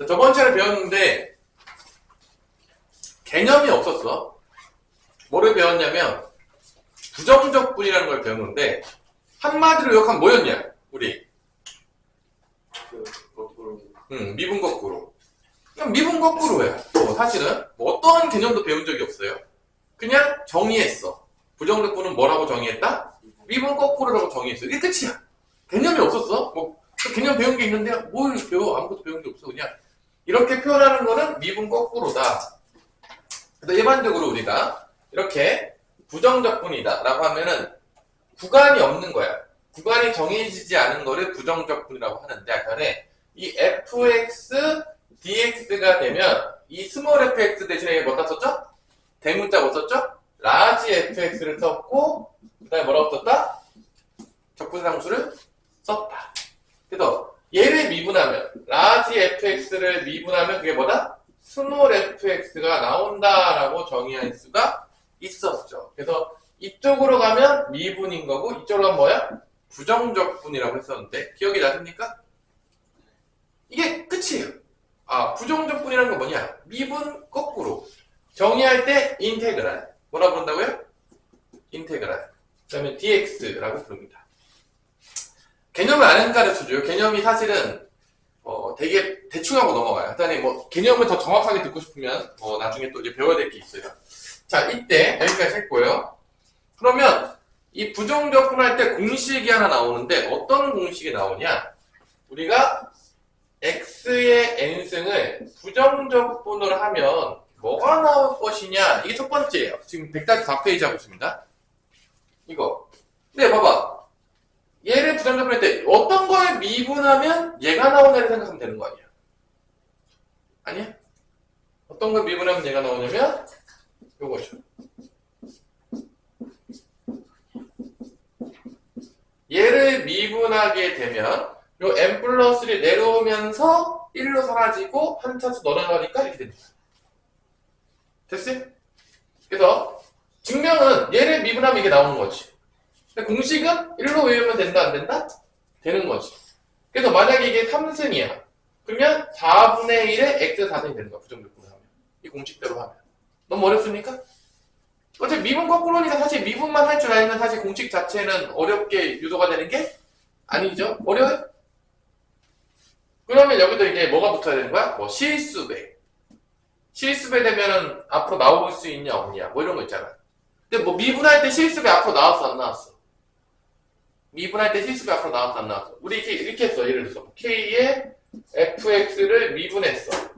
저번 시간에 배웠는데 개념이 없었어. 뭐를 배웠냐면 부정적분이라는 걸 배웠는데 한마디로 욕하면 뭐였냐? 우리 미분 거꾸로. 그냥 미분 거꾸로야. 사실은 뭐 어떠한 개념도 배운 적이 없어요. 그냥 정의했어. 부정적분은 뭐라고 정의했다? 미분 거꾸로라고 정의했어. 이게 끝이야. 개념이 없었어. 뭐 개념 배운 게 있는데 뭘 배워? 아무것도 배운 게 없어. 그냥 이렇게 표현하는 거는 미분 거꾸로다. 그래서 일반적으로 우리가 이렇게 부정적분이다 라고 하면은 구간이 없는 거야. 구간이 정해지지 않은 거를 부정적분이라고 하는데 아까 전에 이 fx dx가 되면 이 스몰 fx 대신에 뭐다 썼죠? 대문자 뭐 썼죠? 라지 fx를 썼고 그 다음에 뭐라고 썼다? 적분상수를 썼다. 그래서 얘를 미분하면 라지 fx를 미분하면 그게 뭐다? 스몰 fx가 나온다라고 정의할 수가 있었죠. 그래서 이쪽으로 가면 미분인 거고 이쪽으로 가면 뭐야? 부정적분이라고 했었는데 기억이 나십니까? 이게 끝이에요. 아, 부정적분이라는 건 뭐냐? 미분 거꾸로 정의할 때 인테그랄 뭐라고 부른다고요? 인테그랄 그 다음에 dx라고 부릅니다. 개념을 안 가르쳐줘요. 개념이 사실은 되게 대충 하고 넘어가요. 일단 뭐 개념을 더 정확하게 듣고 싶으면 나중에 또 이제 배워야 될 게 있어요. 자, 이때 여기까지 했고요. 그러면 이 부정적분 할 때 공식이 하나 나오는데 어떤 공식이 나오냐? 우리가 x의 n승을 부정적분으로 하면 뭐가 나올 것이냐? 이게 첫 번째예요. 지금 104페이지 하고 있습니다. 이거. 근데 봐봐. 얘를 부정적분 할 때 어떤 걸 미분하면 얘가 나오냐를 생각하면 되는 거 아니야? 아니야? 어떤 걸 미분하면 얘가 나오냐면 요거죠. 얘를 미분하게 되면 요 n 플러스 1이 내려오면서 1로 사라지고 한 차수 늘어나니까 이렇게 됩니다. 됐어요? 그래서 증명은 얘를 미분하면 이게 나오는 거지. 근데 공식은 1로 외우면 된다 안 된다? 되는 거지. 그래서 만약에 이게 3승이야. 그러면 4분의 1의 x 4승이 되는 거야. 부정적분을 하면. 이 공식대로 하면. 너무 어렵습니까? 어차피 미분 거꾸로니까 사실 미분만 할 줄 알면 사실 공식 자체는 어렵게 유도가 되는 게 아니죠. 어려워요? 그러면 여기도 이제 뭐가 붙어야 되는 거야? 뭐 실수배. 실수배 되면은 앞으로 나올 수 있냐 없냐 뭐 이런 거 있잖아. 근데 뭐 미분할 때 실수배 앞으로 나왔어 안 나왔어? 미분할 때 실수배 앞으로 나왔어 안 나왔어? 우리 이렇게 했어. 예를 들어서 k의 fx를 미분했어.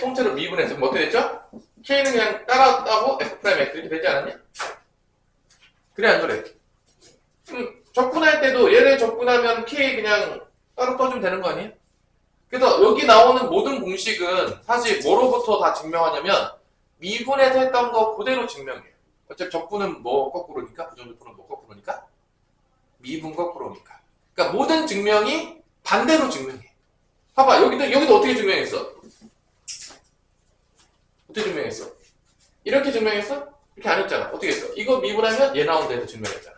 통째로 미분했어. 그럼 어떻게 됐죠? k는 그냥 따라왔다고 f'x 이렇게 되지 않았냐? 그래 안 그래? 적분할 때도 얘를 적분하면 k 그냥 따로 써주면 되는 거 아니에요? 그래서 여기 나오는 모든 공식은 사실 뭐로부터 다 증명하냐면 미분해서 했던 거 그대로 증명해요. 어차피 적분은 뭐 거꾸로니까 부정적분은 뭐 거꾸로니까 미분 거꾸로니까. 그러니까 모든 증명이 반대로 증명해. 봐봐 여기도 어떻게 증명했어? 어떻게 증명했어? 이렇게 증명했어? 이렇게 안 했잖아. 어떻게 했어? 이거 미분하면 얘 나온다 해서 증명했잖아.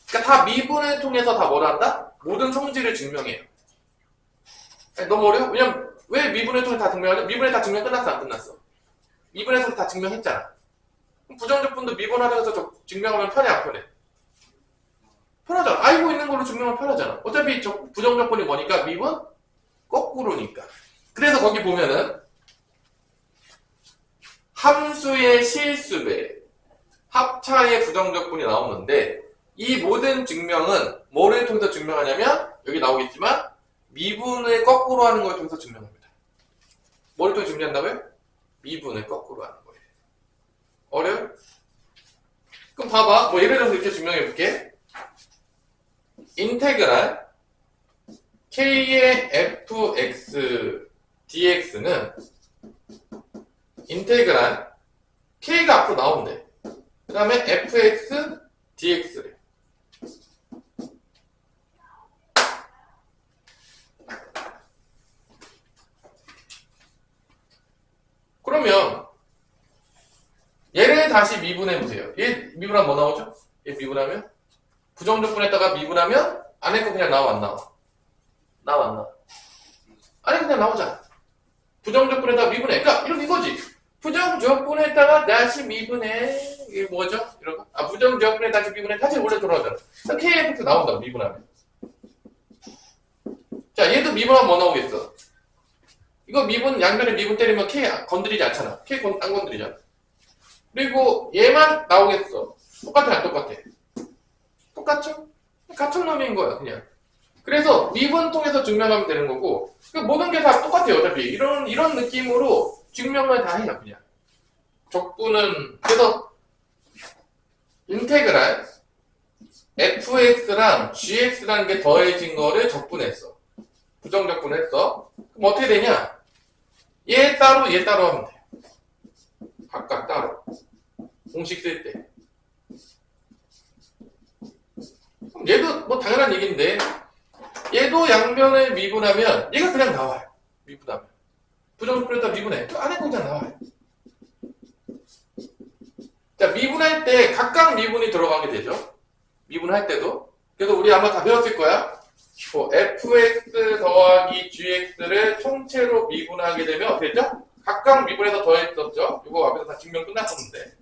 그러니까 다 미분을 통해서 다 뭘 한다? 모든 성질을 증명해요. 아니, 너무 어려워? 왜냐면 왜 미분을 통해 다 증명하냐? 미분에 다 증명 끝났어 안 끝났어? 미분에서 다 증명했잖아. 그럼 부정적분도 미분하면서 증명하면 편해 안 편해? 편하잖아. 알고 있는 걸로 증명하면 편하잖아. 어차피 부정적분이 뭐니까? 미분 거꾸로니까. 그래서 거기 보면은 함수의 실수배, 합차의 부정적분이 나오는데 이 모든 증명은 뭐를 통해서 증명하냐면 여기 나오겠지만 미분을 거꾸로 하는 걸 통해서 증명합니다. 뭐를 통해서 증명한다고요? 미분을 거꾸로 하는 거예요. 어려워? 그럼 봐봐. 뭐 예를 들어서 이렇게 증명해 볼게. 인테그랄 k의 fx dx는 인테그랄 k가 앞으로 나온대. 그 다음에 fx dx래. 그러면 얘를 다시 미분해보세요. 얘 미분하면 뭐 나오죠? 얘 미분하면? 부정적분에다가 미분하면 안에 거 그냥 나와 안 나와? 나와 안 나와? 아니 그냥 나오잖아. 부정적분에다가 미분해. 그러니까 이런 이거지. 부정적분에다가 다시 미분해. 이게 뭐죠? 이런 거. 아 부정적분에 다시 미분해. 다시 원래 돌아오잖아. KFX 나온다. 미분하면. 자 얘도 미분하면 뭐 나오겠어? 이거 미분 양변에 미분 때리면 K 건드리지 않잖아. K 안 건드리잖아. 그리고 얘만 나오겠어. 똑같아 안 똑같아? 똑같죠? 같은 놈인 거야 그냥. 그래서 미분 통해서 증명하면 되는 거고 모든 게 다 똑같아요. 어차피 이런 느낌으로 증명을 다 해요 그냥. 적분은 그래서 인테그랄 fx랑 gx라는 게 더해진 거를 적분했어. 부정적분했어. 그럼 어떻게 되냐? 얘 따로 하면 돼. 각각 따로. 공식 쓸 때. 그럼 얘도 뭐 당연한 얘기인데 얘도 양변을 미분하면 얘가 그냥 나와요. 미분하면. 부정적분에다 미분해. 그 안에 그냥 나와요. 자, 미분할 때 각각 미분이 들어가게 되죠. 미분할 때도. 그래서 우리 아마 다 배웠을 거야. fx 더하기 gx를 통째로 미분하게 되면 어떻게 됐죠? 각각 미분해서 더했었죠. 이거 앞에서 다 증명 끝났었는데.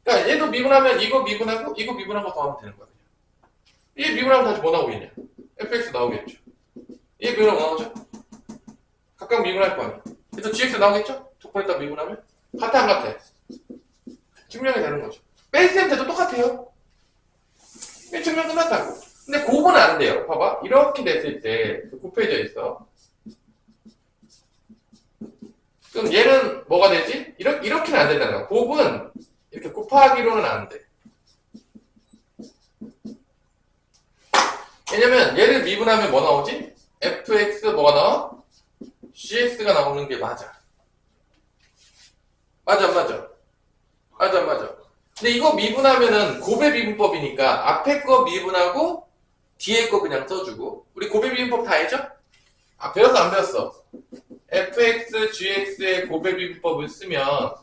그러니까 얘도 미분하면 이거 미분하고 이거 미분하고 더하면 되는 거야. 얘 미분하면 다시 뭐 나오겠냐? fx 나오겠죠. 얘 미분하면 나오죠? 각각 미분할 거 아니야. 그래서 gx 나오겠죠? 적분에다 미분하면? 같아 안 같아? 증명이 되는 거죠. 뺄셈 때도 똑같아요. 증명 끝났다고. 근데 곱은 안 돼요. 봐봐. 이렇게 됐을 때 곱해져 있어. 그럼 얘는 뭐가 되지? 이렇게는 안 된다는 거야. 곱은 이렇게 곱하기로는 안 돼. 왜냐면 얘를 미분하면 뭐 나오지? fx 뭐가 나와? gx가 나오는 게 맞아. 맞아. 근데 이거 미분하면은 곱의 미분법이니까 앞에 거 미분하고 뒤에 거 그냥 써주고. 우리 곱의 미분법 다 알죠? 아 배웠어 안 배웠어? fx, gx의 곱의 미분법을 쓰면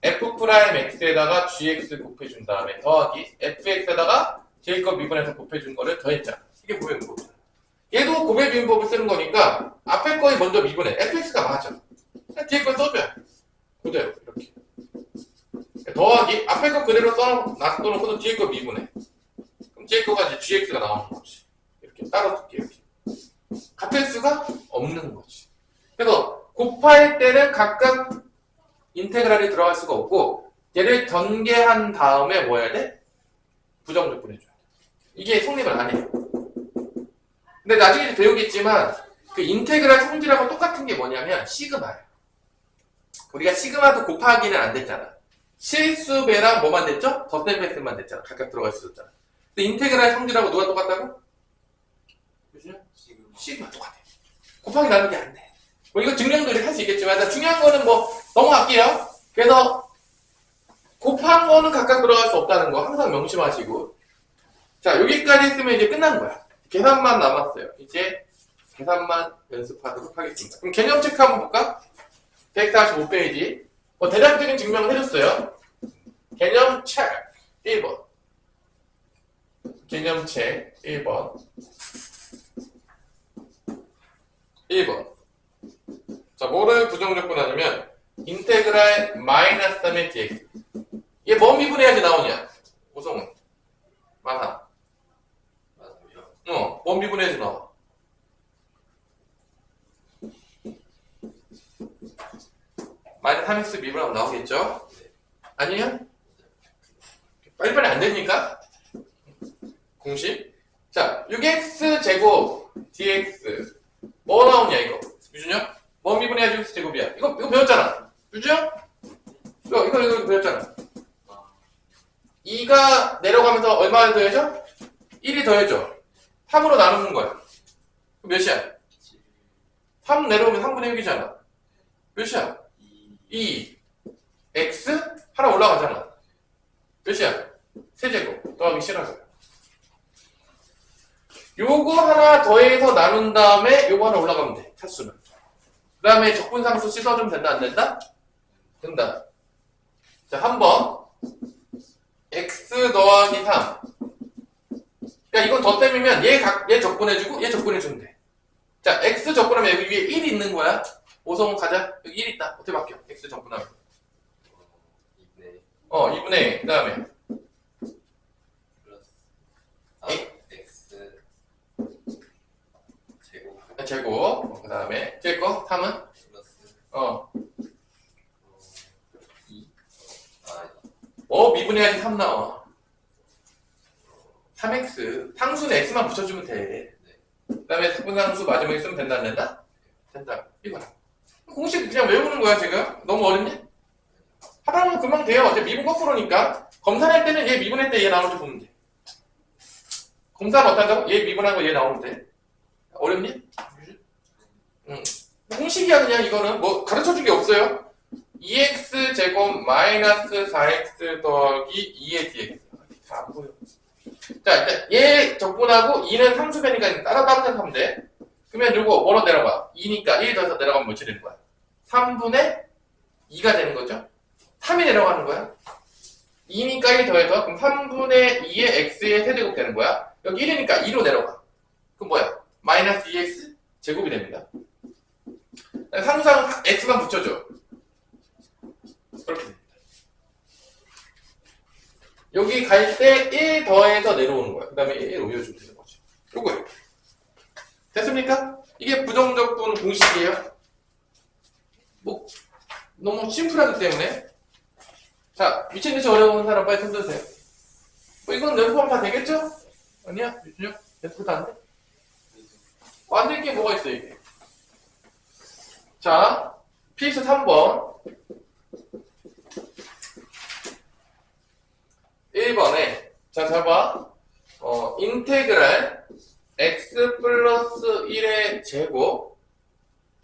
f'x에다가 gx 곱해준 다음에 더하기 fx에다가 j거 미분해서 곱해준 거를 더했잖아. 이게 곱의 미분법이야. 얘도 곱의 미분법을 쓰는 거니까 앞에 거에 먼저 미분해. fx가 맞아. 뒤에 거 써줘야 그대로 이렇게. 더하기 앞에 거 그대로 놔둬놓고도 뒤에 거 미분해. 그럼 뒤에 거가 이제 gx가 나오는 거지. 이렇게 따로 쓸게 이렇게. 같을 수가 없는 거지. 그래서 곱할 때는 각각 인테그랄이 들어갈 수가 없고 얘를 전개한 다음에 뭐 해야 돼? 부정적분 해줘야 돼. 이게 성립을 안 해. 근데 나중에 배우겠지만 그 인테그랄 성질하고 똑같은 게 뭐냐면 시그마야. 우리가 시그마도 곱하기는 안 됐잖아. 실수배랑 뭐만 됐죠? 덧셈 뺐음만 됐잖아. 각각 들어가 있었잖아. 근데 인테그랄 성질하고 누가 똑같다고? 시그마 똑같아. 곱하기 나누기 안 돼. 뭐 이거 증명도 이렇게 할 수 있겠지만 중요한 거는 뭐 넘어갈게요. 그래서 곱한 거는 각각 들어갈 수 없다는 거 항상 명심하시고. 자 여기까지 했으면 이제 끝난 거야. 계산만 남았어요. 이제 계산만 연습하도록 하겠습니다. 그럼 개념 체크 한번 볼까? 145페이지. 대략적인 증명을 해줬어요. 개념 체크 1번. 개념 체크 1번. 1번. 자, 뭐를 부정적분 하냐면 인테그랄 마이너스 3의 dx. 얘 뭔 미분해야지 나오냐? 오성훈. 마사. 뭔 미분해야지 나와? 마이너스 3x 미분하면 나오겠죠? 아니에요? 빨리빨리 안 되니까? 공식? 자, 6x 제곱 dx. 뭐 나오냐, 이거? 유준형? 뭔 미분해야지 x 제곱이야? 이거 배웠잖아. 유준형? 이거 배웠잖아. 2가 내려가면서 얼마를 더해줘? 1이 더해줘. 3으로 나누는 거야. 그럼 몇이야? 3 내려오면 3분의 6이잖아. 몇이야? 2. x? 하나 올라가잖아. 몇이야? 세제곱. 더하기 싫어서. 요거 하나 더해서 나눈 다음에 요거 하나 올라가면 돼. 차수는. 그 다음에 적분상수 씻어주면 된다 안 된다? 된다. 자, 한번 x 더하기 3. 그러니까 이건 덧셈이면 얘 적분해주고 얘 적분해주면 돼. 자, x 적분하면 여기 위에 1이 있는 거야. 오성 가자. 여기 1 있다. 어떻게 바뀌어? x 적분하면. 2분의 그 다음에 플러스 x 제곱. 그 다음에 제 거 3은 플러스 2. 미분해야지 3 나와. 3x. 상수는 x만 붙여주면 돼. 그 다음에 분상수 마지막에 쓰면 된다 안 된다? 된다. 이거야. 공식 그냥 외우는 거야 지금. 너무 어렵니? 하다 보면 금방 돼요. 어차피 미분 거꾸로니까. 검사할 때는 얘 미분할 때 얘 나오는지 보면 돼. 검사는 어떻게 한다고? 얘 미분한 거 얘 나오면 돼. 어렵니? 응. 공식이야 그냥 이거는. 뭐 가르쳐준 게 없어요. 2x 제곱 마이너스 4x 더하기 2의 dx. 잘 안 보여. 자, 일단 얘 적분하고 2는 상수배니까 따로 생각하면 돼. 그러면 요거 뭐로 내려가? 2니까 1 더해서 내려가면 몇이 되는 거야? 3분의 2가 되는 거죠? 3이 내려가는 거야. 2니까 1 더해서 그럼 3분의 2의 x의 세제곱 되는 거야. 여기 1이니까 2로 내려가. 그럼 뭐야? 마이너스 2x 제곱이 됩니다. 상수항 x만 붙여줘. 그렇게 됩니다. 여기 갈 때 1 더해서 내려오는 거야. 그 다음에 1 올려주면 되는 거죠. 요거예요. 됐습니까? 이게 부정적분 공식이에요. 뭐 너무 심플하기 때문에. 자, 미친듯이 어려운 사람 빨리 손 드세요. 뭐 이건 연습하면 다 되겠죠? 아니야? 유준혁? 연습도 안 돼? 안 될 게 뭐가 있어 이게. 자, 필수 3번 1번에 자, 잘 봐. 인테그랄 x 플러스 1의 제곱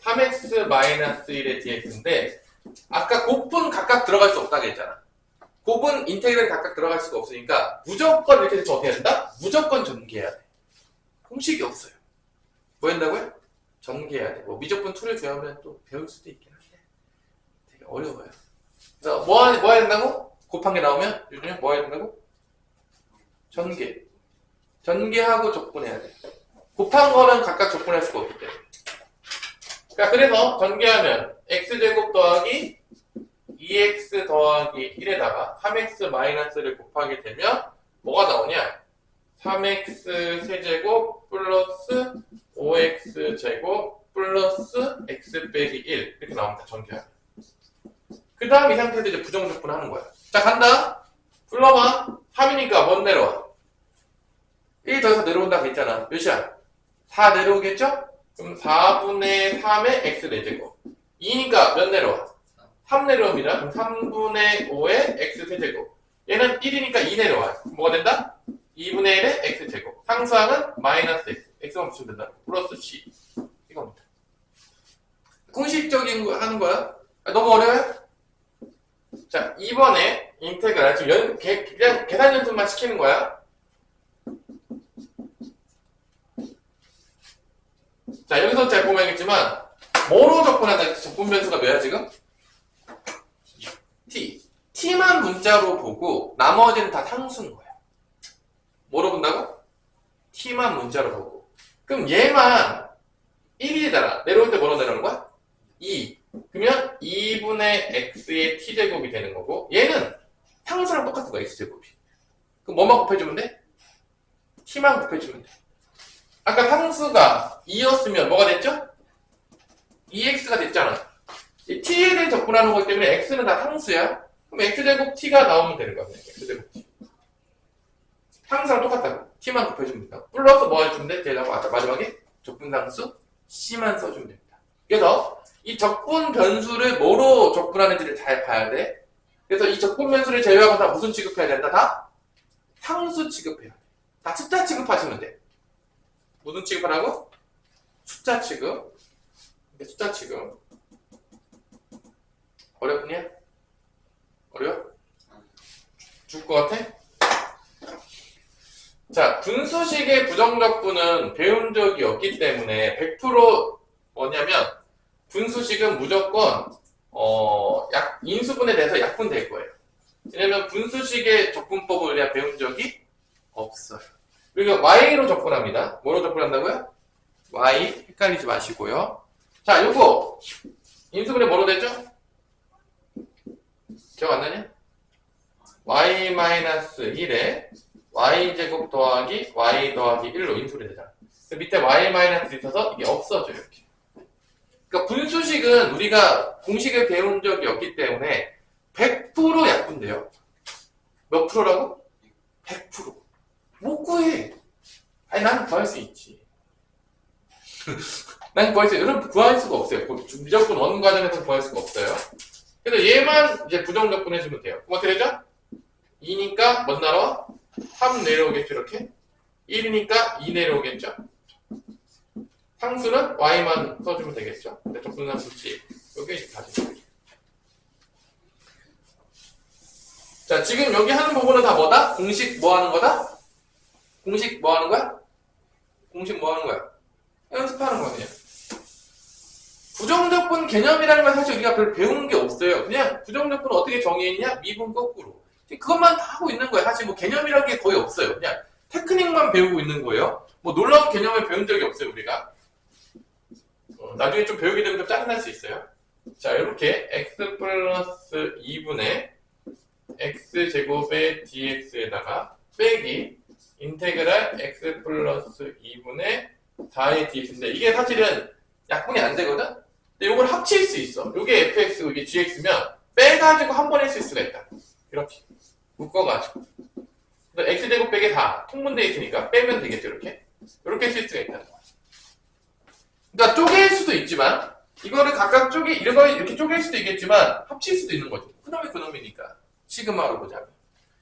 3x 마이너스 1의 dx인데 아까 곱은 각각 들어갈 수 없다고 했잖아. 곱은 인테그랄이 각각 들어갈 수가 없으니까 무조건 이렇게 돼서 어떻게 해야 된다? 무조건 전개해야 돼. 공식이 없어요. 뭐 한다고요? 전개해야 돼. 뭐 미적분 툴을 배우면 또 배울 수도 있긴 한데 되게 어려워요. 그래서 뭐 해야 된다고? 곱한 게 나오면 요즘에 뭐 해야 된다고? 전개. 전개하고 적분해야 돼. 곱한 거는 각각 적분할 수가 없기 때문에. 그러니까 그래서 전개하면 x제곱 더하기 2x 더하기 1에다가 3x 마이너스를 곱하게 되면 뭐가 나오냐? 3x 세제곱 플러스 5x 제곱 플러스 x 빼기 1 이렇게 나옵니다. 전개하면. 그 다음 이 상태에서 이제 부정적분 하는 거야. 자, 간다. 불러봐. 3이니까 뭔 내려와? 1 더해서 내려온다고 했잖아. 몇이야? 4 내려오겠죠? 그럼 4분의 3의 x 4제곱. 2니까 몇 내려와? 3 내려옵니다. 그럼 3분의 5의 x 세제곱. 얘는 1이니까 2 내려와요. 뭐가 된다? 2분의 1의 x제곱. 상수항은 마이너스 x. x만 붙이면 된다. 플러스 c. 이겁니다. 공식적인 거 하는 거야. 너무 어려워요? 자, 2번에 인테그랄. 지금 그냥 계산 연습만 시키는 거야. 자, 여기서 잘 보면 알겠지만 뭐로 적분한다? 적분 변수가 뭐야 지금? t. t만 문자로 보고 나머지는 다 상수인 거야. 뭐로 본다고? t만 문자로 보고. 그럼 얘만 1이잖아. 내려올 때 뭐로 내려오는 거야? 2. 그러면 2분의 x의 t제곱이 되는 거고 얘는 상수랑 똑같은 거야. x제곱이. 그럼 뭐만 곱해주면 돼? t만 곱해주면 돼. 아까 상수가 2였으면 뭐가 됐죠? 2x가 됐잖아. 이 t에 대해 적분하는 거기 때문에 x는 다 상수야. 그럼 x제곱 t가 나오면 되는 거야. x제곱 t. 항상 똑같다고. t만 곱해주면 된다. 플러스 뭐 해주면 돼? 대답 마지막에 적분상수 c만 써주면 됩니다. 그래서 이 적분 변수를 뭐로 적분하는지를 잘 봐야 돼. 그래서 이 적분 변수를 제외하고 다 무슨 취급해야 된다? 다 상수 취급해야 돼. 다 숫자 취급하시면 돼. 무슨 취급하라고? 숫자 취급. 숫자 취급. 어렵냐? 어려워? 죽을 것 같아? 자, 분수식의 부정적분은 배운 적이 없기 때문에 100% 뭐냐면 분수식은 무조건 인수분에 대해서 약분될 거예요. 왜냐면 분수식의 적분법을 우리가 배운 적이 없어요. 그리고 y로 적분합니다. 뭐로 적분한다고요? y. 헷갈려? 헷갈리지 마시고요. 자, 요거 인수분해 뭐로 되죠? 기억 안 나냐? y-1에 y제곱 더하기 y 더하기 1로 인수분해 되잖아. 밑에 y-1 있어서 이게 없어져요. 이렇게. 그러니까 분수식은 우리가 공식을 배운 적이 없기 때문에 100% 약분돼요. 몇 프로라고? 100%. 못 구해. 아니, 나는 구할 수 있지. 난 구할 수, 여러분 구할 수가 없어요. 무조건 원 과정에서 구할 수가 없어요. 그래서 얘만 이제 부정적분 해주면 돼요. 그럼 어떻게 되죠? 2니까 뭔 나라와? 3 내려오겠죠, 이렇게? 1이니까 2 내려오겠죠? 상수는 y만 써주면 되겠죠? 근데 적분상수지. 요게 다지. 자, 지금 여기 하는 부분은 다 뭐다? 공식 뭐 하는 거다? 공식 뭐 하는 거야? 공식 뭐 하는 거야? 연습하는 거야, 그냥. 부정적분 개념이라는 건 사실 우리가 별로 배운 게 없어요. 그냥 부정적분을 어떻게 정의했냐? 미분 거꾸로. 그것만 다 하고 있는 거예요. 사실 뭐 개념이라는 게 거의 없어요. 그냥 테크닉만 배우고 있는 거예요. 뭐 놀라운 개념을 배운 적이 없어요, 우리가. 나중에 좀 배우게 되면 좀 짜증날 수 있어요. 자, 이렇게 x 플러스 2분의 x제곱의 dx에다가 빼기 인테그랄 x 플러스 2분의 4의 dx인데 이게 사실은 약분이 안 되거든? 근데 이걸 합칠 수 있어. 이게 fx고 이게 gx면 빼가지고 한 번에 쓸 수가 있다. 이렇게 묶어가지고. x제곱 빼기 4 통분되어 있으니까 빼면 되겠죠, 이렇게. 이렇게 쓸 수가 있다는 거야. 그러니까 쪼갤 수도 있지만 이거를 각각 이렇게 쪼갤 수도 있겠지만 합칠 수도 있는 거죠. 그놈이 그놈이니까. 시그마로 보자면.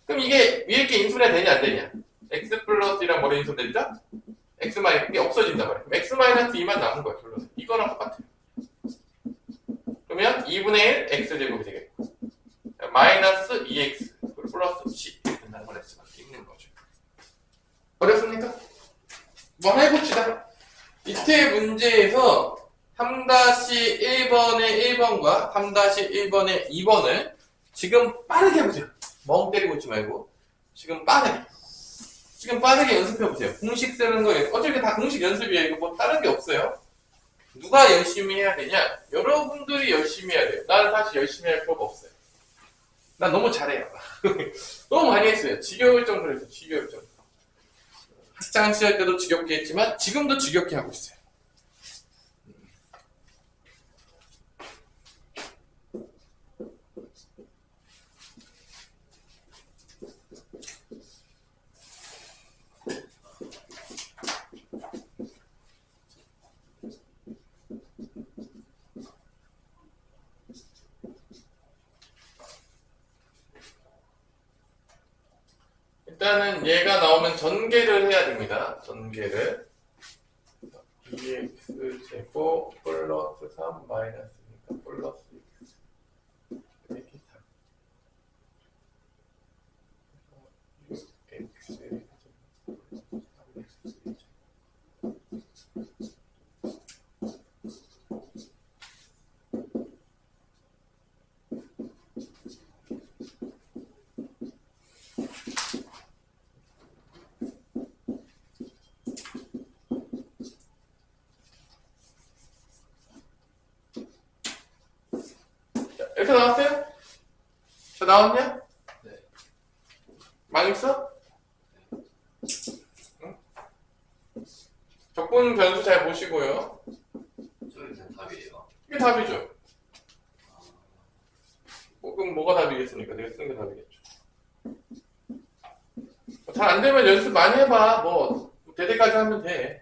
그럼 이게 위에 게 인수분해 되냐 안 되냐? x 플러스랑 뭐로 인수되죠? x 마이너스 이게 없어진단 말이야. 그럼 x 마이너스 2만 남은 거야, 결론은. 이거랑 똑같아요. 그러면 2분의 1 x제곱이 되겠고 마이너스 2x 플러스 c 된다는 걸 x가 있는 거죠. 어렵습니까? 뭐 해봅시다. 밑에 문제에서 3-1번의 1번과 3-1번의 2번을 지금 빠르게 해보세요. 멍 때리고 있지 말고 지금 빠르게 연습해보세요. 공식 쓰는 거예요. 어차피 다 공식 연습이에요. 이거 뭐 다른 게 없어요. 누가 열심히 해야 되냐? 여러분들이 열심히 해야 돼요. 나는 사실 열심히 할 필요가 없어요. 난 너무 잘해요. 너무 많이 했어요. 지겨울 정도로 했어요. 지겨울 정도. 학창시절 때도 지겹게 했지만 지금도 지겹게 하고 있어요. 일단은 얘가 나오면 전개를 해야 됩니다. 전개를 2x제곱 플러스 3 마이너스니까 플러스 x 이렇게 6x 이렇게 나왔어요? 자, 나왔냐? 네. 망했어? 응? 적분 변수 잘 보시고요. 저기 다 답이에요. 이게 답이죠. 그럼 뭐가 답이겠습니까? 내가 쓰는 게 답이겠죠. 잘 안 되면 연습 많이 해봐. 뭐 대대까지 하면 돼.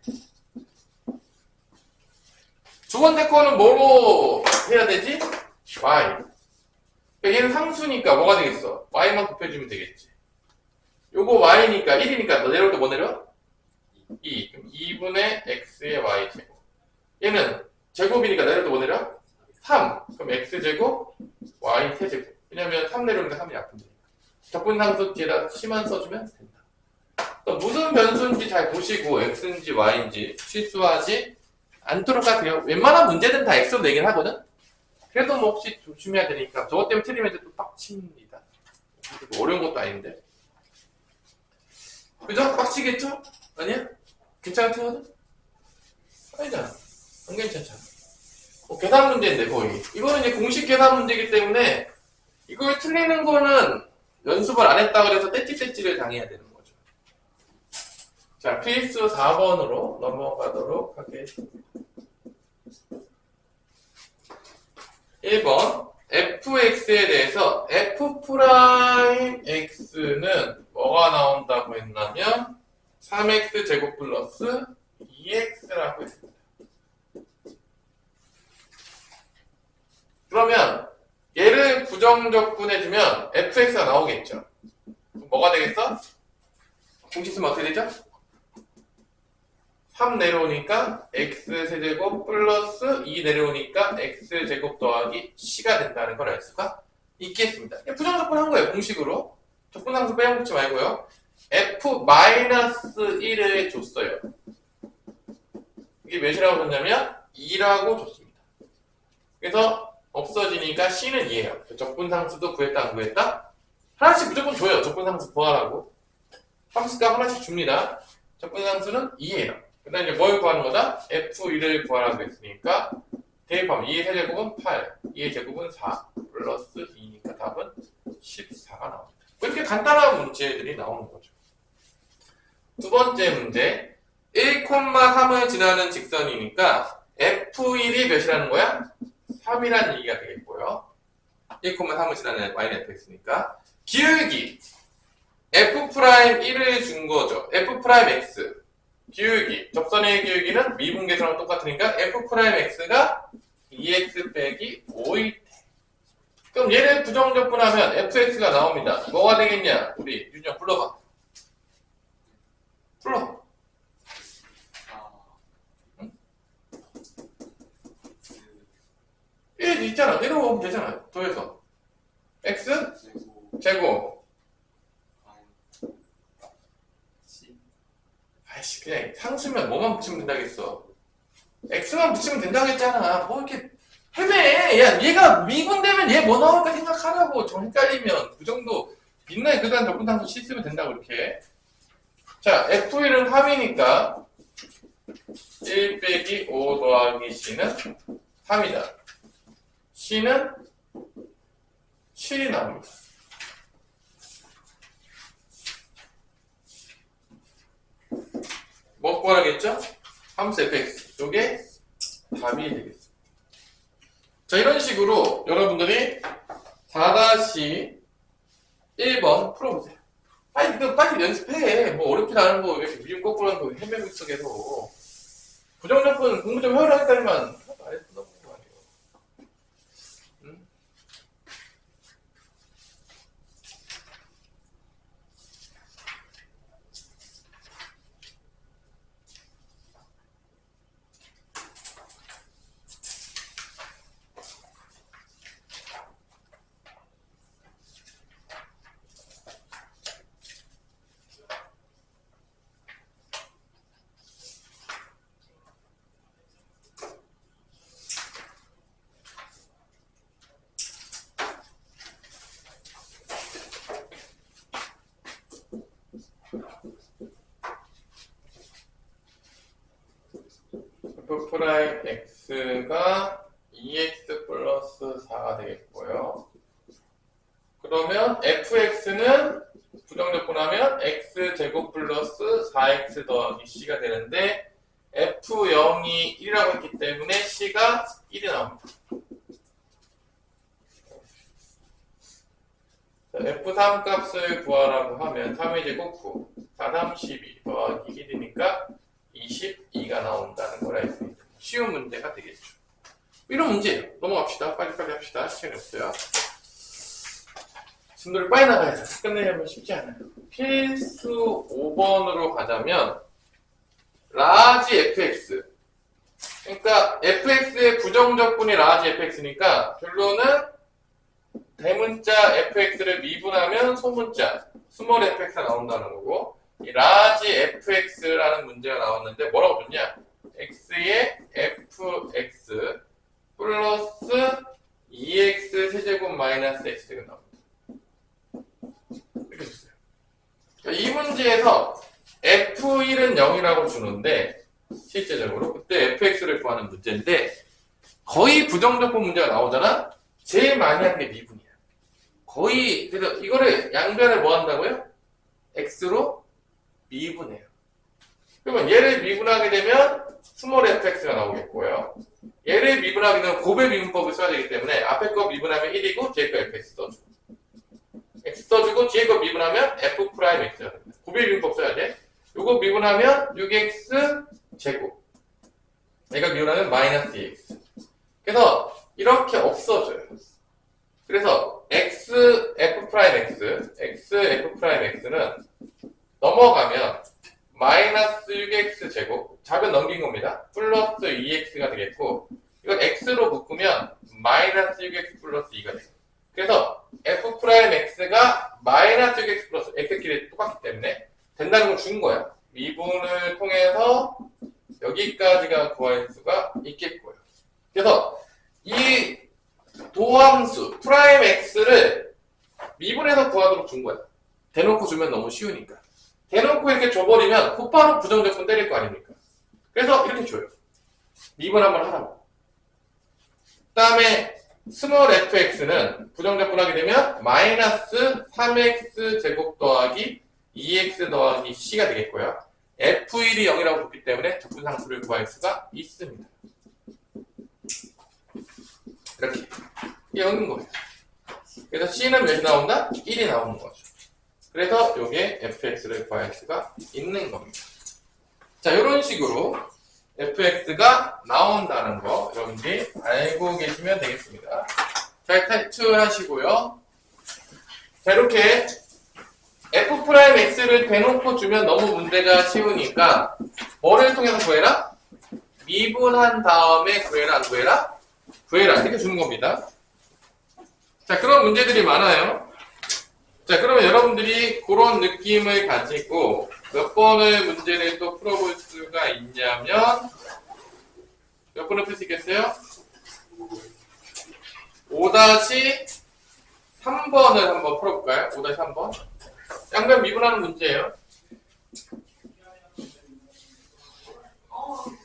두 번째 거는 뭐로 해야 되지? y. 그러니까 얘는 상수니까 뭐가 되겠어? y만 곱해주면 되겠지. 요거 y니까 1이니까 너 내려올 때 뭐 내려? 2. 그럼 2분의 x의 y제곱. 얘는 제곱이니까 내려올 때 뭐 내려? 3. 그럼 x제곱 y 세제곱. 왜냐면 3 내려오니까 3이 약분되니까. 적분상수 뒤에다 c만 써주면 된다. 또 무슨 변수인지 잘 보시고 x인지 y인지 실수하지 않도록 하세요. 웬만한 문제는 다 x로 내긴 하거든? 그래도 뭐 혹시 조심해야 되니까 저것 때문에 틀리면 이제 또 빡칩니다. 어려운 것도 아닌데. 그죠? 빡치겠죠? 아니야? 괜찮은 태워도? 아니잖아. 안 괜찮잖아. 계산 문제인데 거의. 이거는 이제 공식 계산 문제이기 때문에 이걸 틀리는 거는 연습을 안 했다 그래서 떼찌떼찌를 당해야 되는 거죠. 자, 필수 4번으로 넘어가도록 하겠습니다. 1번 fx에 대해서 f'x는 뭐가 나온다고 했냐면 3x 제곱 플러스 2x라고 했습니다. 그러면 얘를 부정적분해주면 fx가 나오겠죠. 뭐가 되겠어? 공식 쓰면 어떻게 되죠? 3 내려오니까 x세제곱 플러스 2 내려오니까 x제곱 더하기 c가 된다는 걸 알 수가 있겠습니다. 부정적분한 거예요. 공식으로. 적분상수 빼먹지 말고요. f-1을 줬어요. 이게 몇이라고 줬냐면 2라고 줬습니다. 그래서 없어지니까 c는 2예요. 적분상수도 구했다 안 구했다? 하나씩 무조건 줘요. 적분상수 구하라고. 함수값 하나씩 줍니다. 적분상수는 2예요. 그 다음에 뭘 구하는 거다? f1을 구하라고 했으니까 대입하면 2의 세제곱은 8, 2의 제곱은 4 플러스 2니까 답은 14가 나옵니다. 이렇게 간단한 문제들이 나오는 거죠. 두 번째 문제 1,3을 지나는 직선이니까 f1이 몇이라는 거야? 3이라는 얘기가 되겠고요. 1,3을 지나는 y는 fx니까 기울기 f'1을 준 거죠. f'x 기울기, 접선의 기울기는 미분계수랑 똑같으니까 f'x가 2x 빼기 5일 때. 그럼 얘를 부정적분하면 fx가 나옵니다. 뭐가 되겠냐? 우리 윤정 불러봐. 불러. 응? 1 있잖아. 내려오면 되잖아. 더해서. x 제곱. 아이씨, 그냥 상수면 뭐만 붙이면 된다겠어. x만 붙이면 된다고 했잖아. 뭐 이렇게 헤매. 야, 얘가 미분되면 얘 뭐 나올까 생각하라고. 좀 헷갈리면 그 정도 빛나게 그간 적분상수 C 쓰면 된다고 이렇게. 자, f1은 3이니까 1 빼기 5 더하기 c는 3이다. c는 7이 나옵니다. 뭐 구하겠죠? 함수 fx. 요게 답이 되겠습니다. 자, 이런 식으로 여러분들이 4-1번 풀어보세요. 빨리 연습해. 뭐 어렵지 않은 거, 이렇게 미분 거꾸로 하는 거 헤매고 있어, 계속. 부정적분 공부 좀 해오라 했다니만. 안 했어, 너무 아니에요. 응? f' x가 2x 플러스 4가 되겠고요. 그러면 fx는 부정적분하면 x제곱 플러스 4x 더하기 c가 되는데 f0이 1이라고 했기 때문에 c가 1이 나옵니다. f3 값을 구하라고 하면 3의 제곱 9, 4, 3, 12 더하기 1이니까 22가 나온다는 걸 알 수 있습니다. 쉬운 문제가 되겠죠. 이런 문제예요. 넘어갑시다. 빨리빨리 합시다. 시간이 없어요. 진도를 빨리 나가야 돼. 끝내려면 쉽지 않아요. 필수 5번으로 가자면 라지 fx. 그러니까 fx의 부정적분이 라지 fx니까 결론은 대문자 fx를 미분하면 소문자 스몰 fx가 나온다는 거고, 이 라지 fx라는 문제가 나왔는데 뭐라고 줬냐? x의 fx 플러스 2x 세제곱 마이너스 x가 나옵니다. 이렇게 줬어요. 이 문제에서 f1은 0이라고 주는데 실제적으로 그때 fx를 구하는 구하는 문제인데 거의 부정적분 문제가 나오잖아. 제일 많이 하는 게 미분이야. 거의 그래서 이거를 양변을 뭐 한다고요? x로 미분해요. 그러면 얘를 미분하게 되면 스몰 fx가 나오겠고요. 얘를 미분하게 되면 곱의 미분법을 써야 되기 때문에 앞에 거 미분하면 1이고 뒤에 거 fx 써주고 x 써주고 뒤에 거 미분하면 f 프라임 x가 됩니다. 곱의 미분법 써야 돼. 요거 미분하면 6x 제곱. 얘가 미분하면 마이너스 2x. 그래서 이렇게 없어져요. 그래서 x f 프라임 x f 프라임 x는 넘어가면 마이너스 6x 제곱, 좌변 넘긴 겁니다. 플러스 2x가 되겠고, 이건 x로 묶으면 마이너스 6x 플러스 2가 돼요. 그래서 f 프라임 x가 마이너스 6x 플러스 x끼리 똑같기 때문에 된다는 걸 준 거야. 미분을 통해서 여기까지가 구할 수가 있겠고요. 그래서 이 도함수 프라임 x를 미분해서 구하도록 준 거야. 대놓고 주면 너무 쉬우니까. 대놓고 이렇게 줘버리면 곧바로 부정적분 때릴 거 아닙니까? 그래서 이렇게 줘요. 미분 한번 하라고. 그 다음에 스몰 fx는 부정적분 하게 되면 마이너스 3x 제곱 더하기 2x 더하기 c가 되겠고요. f1이 0이라고 줬기 때문에 적분상수를 구할 수가 있습니다. 이렇게. 이게 0인 거예요. 그래서 c는 몇이 나온다? 1이 나오는 거죠. 그래서 요게 fx를 구할 수가 있는 겁니다. 자, 이런 식으로 fx가 나온다는 거 여러분들이 알고 계시면 되겠습니다. 잘 탈출하시고요. 자, 이렇게 f'x를 대놓고 주면 너무 문제가 쉬우니까 뭐를 통해서 구해라? 미분한 다음에 구해라, 안 구해라? 구해라. 이렇게 주는 겁니다. 자, 그런 문제들이 많아요. 자, 그러면 여러분들이 그런 느낌을 가지고 몇 번의 문제를 또 풀어볼 수가 있냐면 몇 번을 풀 수 있겠어요? 5-3번을 한번 풀어볼까요? 5-3번. 양변 미분하는 문제예요.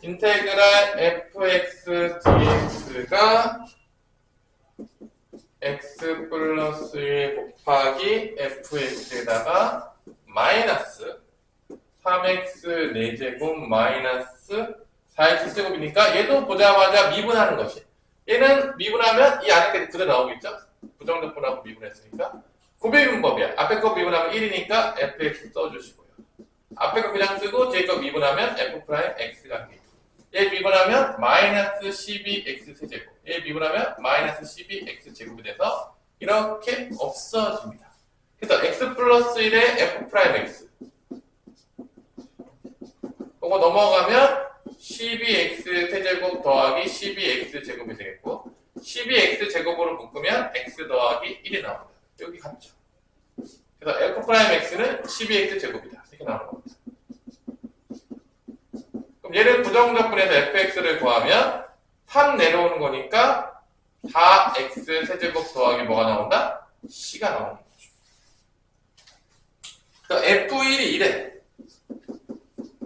인테그랄 fx dx가 x 플러스 1 곱하기 fx에다가 마이너스 3x 4제곱 마이너스 4x 제곱이니까 얘도 보자마자 미분하는 것이. 얘는 미분하면 이 안에까지 그대로 나오겠죠? 부정적분하고 미분했으니까. 곱비분법이야. 앞에 거 미분하면 1이니까 fx 써주시고요. 앞에 거 그냥 쓰고 뒤에 거 미분하면 f 프라임 x가 됩니다. 얘 미분하면 마이너스 12x 세제곱. 얘 미분하면 마이너스 12x 제곱이 돼서 이렇게 없어집니다. 그래서 x 플러스 1의 f 프라임 x. 그거 넘어가면 12x 세제곱 더하기 12x 제곱이 되겠고 12x 제곱으로 묶으면 x 더하기 1이 나옵니다. 여기 같죠. 그래서 f 프라임 x는 12x 제곱이다. 이렇게 나오는 겁니다. 그럼 얘를 부정적분해서 fx를 구하면 3 내려오는 거니까 4x 세제곱 더하기 뭐가 나온다? c가 나오는 거죠. 그래서 f1이 이래.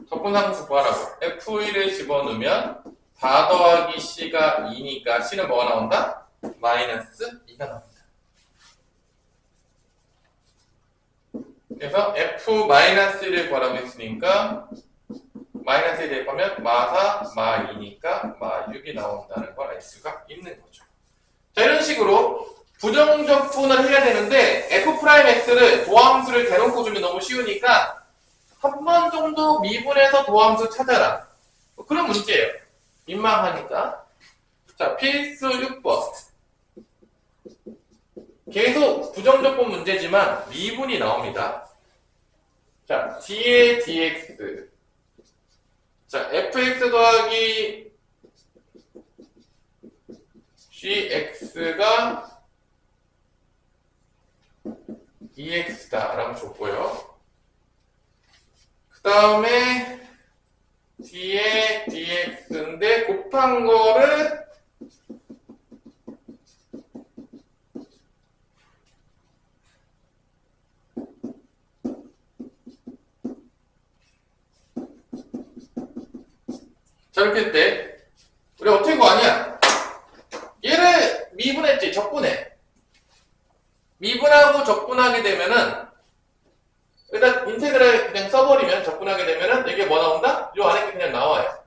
적분상수 구하라고. f1을 집어넣으면 4 더하기 c가 2니까 c는 뭐가 나온다? 마이너스 2가 나옵니다. 그래서 f-1을 구하라고 했으니까 마이너스 1 대입하면 마4, 마2니까 마6이 나온다는 걸 알 수가 있는 거죠. 자, 이런 식으로 부정적분을 해야 되는데 f'x를 도함수를 대놓고 주면 너무 쉬우니까 한 번 정도 미분해서 도함수 찾아라. 그런 문제예요. 민망하니까. 자, 필수 6번. 계속 부정적분 문제지만 미분이 나옵니다. 자, d의 dx. 자, fx 더하기 gx가 2x다 라고 줬고요. 그 다음에 d의 dx인데 곱한 거를 자, 이렇게 할 때 왜 어떻게 구하냐? 얘를 미분했지, 적분해. 미분하고 적분하게 되면은, 일단 인테그랄 그냥 써버리면, 적분하게 되면은, 이게 뭐 나온다? 요 안에 게 그냥 나와요.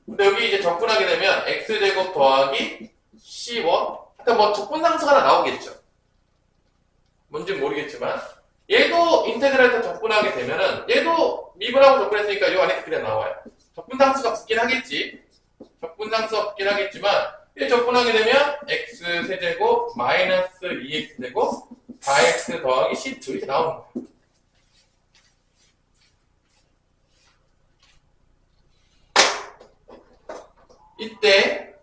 근데 여기 이제 적분하게 되면, x제곱 더하기 c1. 하여튼 뭐 적분상수 하나 나오겠죠. 뭔진 모르겠지만, 얘도 인테그랄에서 적분하게 되면은, 얘도 미분하고 적분했으니까 요 안에 그냥 나와요. 적분상수가 붙긴 하겠지. 적분상수가 붙긴 하겠지만, 이 적분하게 되면 x 세제곱 마이너스 2x 제곱 4x 더하기 c2 이렇게 나오는 거예요. 이때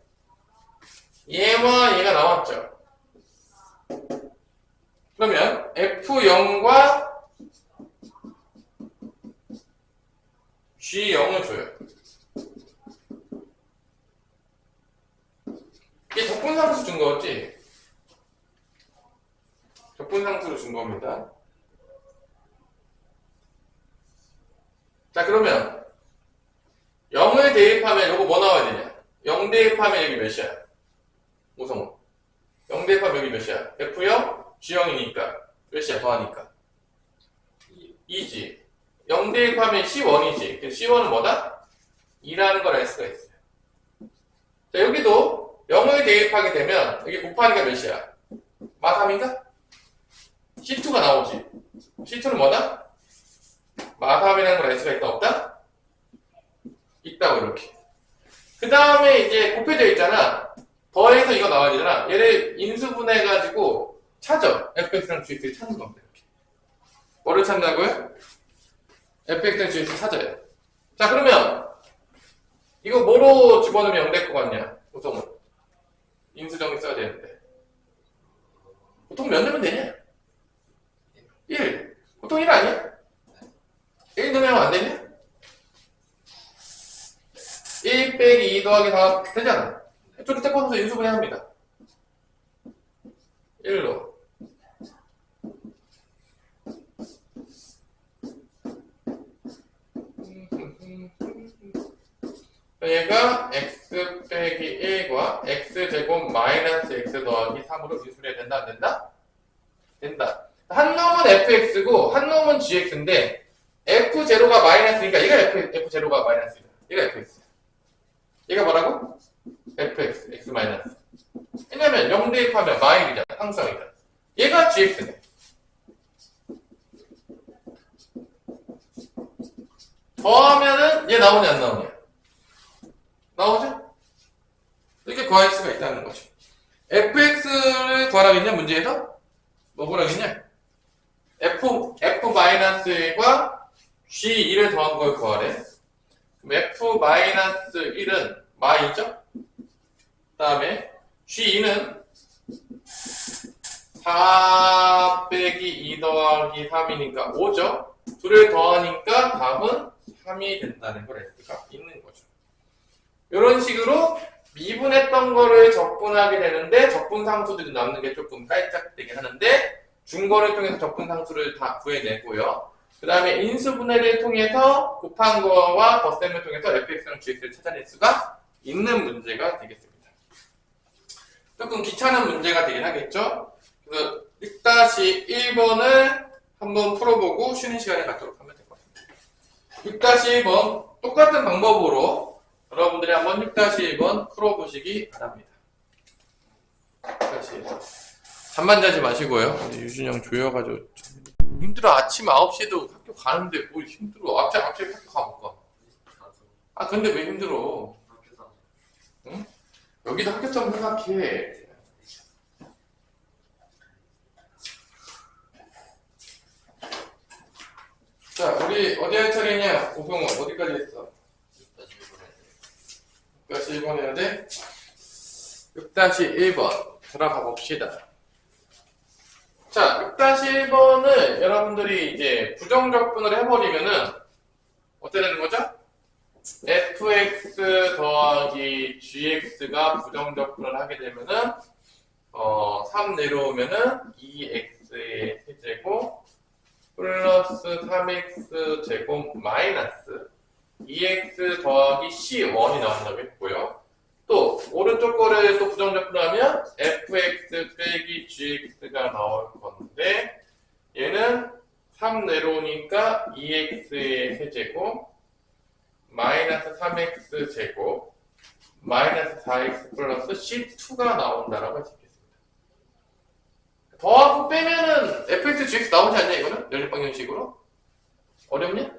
얘와 얘가 나왔죠. 그러면 f0과 g0을 줘요. 이게 적분상수 준 거였지? 적분상수로 준 겁니다. 자, 그러면 0을 대입하면 요거 뭐 나와야 되냐? 0 대입하면 여기 몇이야? 오성훈. 0 대입하면 여기 몇이야? F0, G0이니까 몇이야? 더하니까 2지. 0 대입하면 C1이지. C1은 뭐다? 2라는 걸 알 수가 있어요. 자, 여기도 0을 대입하게 되면 여기 곱하니까 몇이야? 마3인가? C2가 나오지. C2는 뭐다? 마3이라는 걸 알 수가 있다? 없다? 있다고 이렇게. 그 다음에 이제 곱해져 있잖아. 더해서 이거 나와야 되잖아. 얘를 인수분해가지고 찾아. fx랑 gx를 찾는 겁니다. 이렇게. 뭐를 찾는다고요? fx랑 gx를 찾아요. 자, 그러면 이거 뭐로 집어넣으면 0 될 것 같냐? 보통은 인수정리 써야 되는데 보통 몇 넣으면 되냐? 1. 보통 1 아니야? 1 넣으면 안 되냐? 1 빼기 2 더하기 4 되잖아. 이쪽에 떼어서 인수분해 합니다. 1로. 얘가 x 빼기 1과 x제곱 마이너스 x 더하기 3으로 인수분해야 된다? 안 된다? 된다. 한 놈은 fx고 한 놈은 gx인데 f0가 마이너스니까 얘가 f0가 마이너스이다. 얘가 fx. 얘가 뭐라고? fx, x 마이너스. 왜냐면 0 대입하면 마일이잖아. 항성이잖아. 얘가 gx네. 더하면은 얘 나오냐 안 나오냐? 나오죠? 이렇게 구할 수가 있다는 거죠. fx를 구하라겠냐 문제에서? 뭐 구하라겠냐? f-1과 g1을 더한 걸 구하래. 그럼 f-1은 마이죠? 그 다음에 g2는 4 빼기 2 더하기 3이니까 5죠? 둘을 더하니까 답은 3이 된다는 걸 알 수가 있는 거죠. 이런 식으로 미분했던 거를 적분하게 되는데 적분상수들이 남는 게 조금 깔짝되긴 하는데 준거를 통해서 적분상수를 다 구해내고요. 그 다음에 인수분해를 통해서 곱한 거와 덧셈을 통해서 fx랑 gx를 찾아낼 수가 있는 문제가 되겠습니다. 조금 귀찮은 문제가 되긴 하겠죠. 그래서 6-1번을 한번 풀어보고 쉬는 시간에 갖도록 하면 될 것 같습니다. 6-1번 똑같은 방법으로 여러분들이 한번 6-1번 풀어보시기 바랍니다. 6-1번 잠만 자지 마시고요. 유준영 조여가지고 힘들어. 아침 9시에도 학교 가는데 뭘 힘들어. 앞차에 학교 가볼까? 아 근데 왜 힘들어? 응? 여기도 학교점 생각해. 자, 우리 어디 할 차례냐? 오성호 어디까지 했어? 6-1번 해야 돼? 6-1번 들어가 봅시다. 자, 6-1번을 여러분들이 이제 부정적분을 해버리면은 어떻게 되는 거죠? fx 더하기 gx가 부정적분을 하게 되면은 3 내려오면은 2x의 세제곱 플러스 3x 제곱 마이너스 2x 더하기 c1이 나온다고 했고요. 또 오른쪽 거를 또 부정적으로 하면 fx 빼기 gx가 나올 건데 얘는 3 내려오니까 2x의 세제곱 마이너스 3x 제곱 마이너스 4x 플러스 c2가 나온다라고 할 수 있겠습니다. 더하고 빼면은 fx, gx 나오지 않냐 이거는? 연립방정식으로? 어렵냐?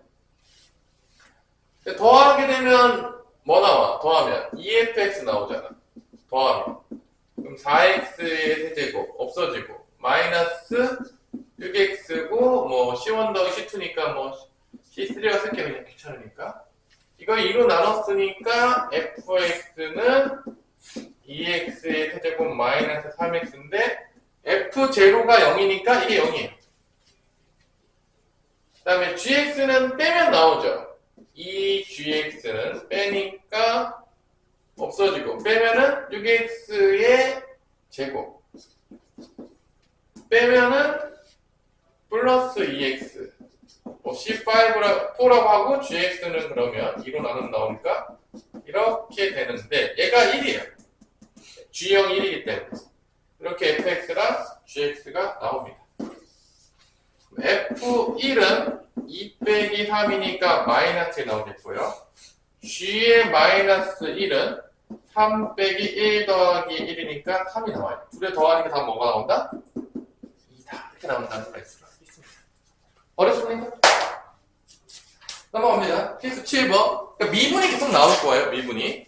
더하게 되면 뭐 나와? 더하면 2fx 나오잖아. 더하면 그럼 4x의 세제곱 없어지고 마이너스 6x고 뭐 c1 더하기 c2니까 뭐 c3가 쓸게 그냥 귀찮으니까 이거 2로 나눴으니까 fx는 2x의 세제곱 마이너스 3x인데 f0가 0이니까 이게 0이에요. 그 다음에 gx는 빼면 나오죠. 이 gx는 빼니까 없어지고 빼면은 6x의 제곱 빼면은 플러스 2x 뭐 C4라고 하고 gx는 그러면 2로 나누면 나오니까 이렇게 되는데 얘가 1이에요. G0 1이기 때문에 이렇게 fx랑 gx가 나옵니다. f1은 2 빼기 3이니까 마이너스 1 나오겠고요. g의 마이너스 1은 3 빼기 1 더하기 1이니까 3이 나와요. 둘에 더하니까 다 뭐가 나온다? 2다. 이렇게 나온다는 수가 있습니다. 어렵습니까? 넘어갑니다. 필수 7번. 그러니까 미분이 계속 나올 거예요. 미분이.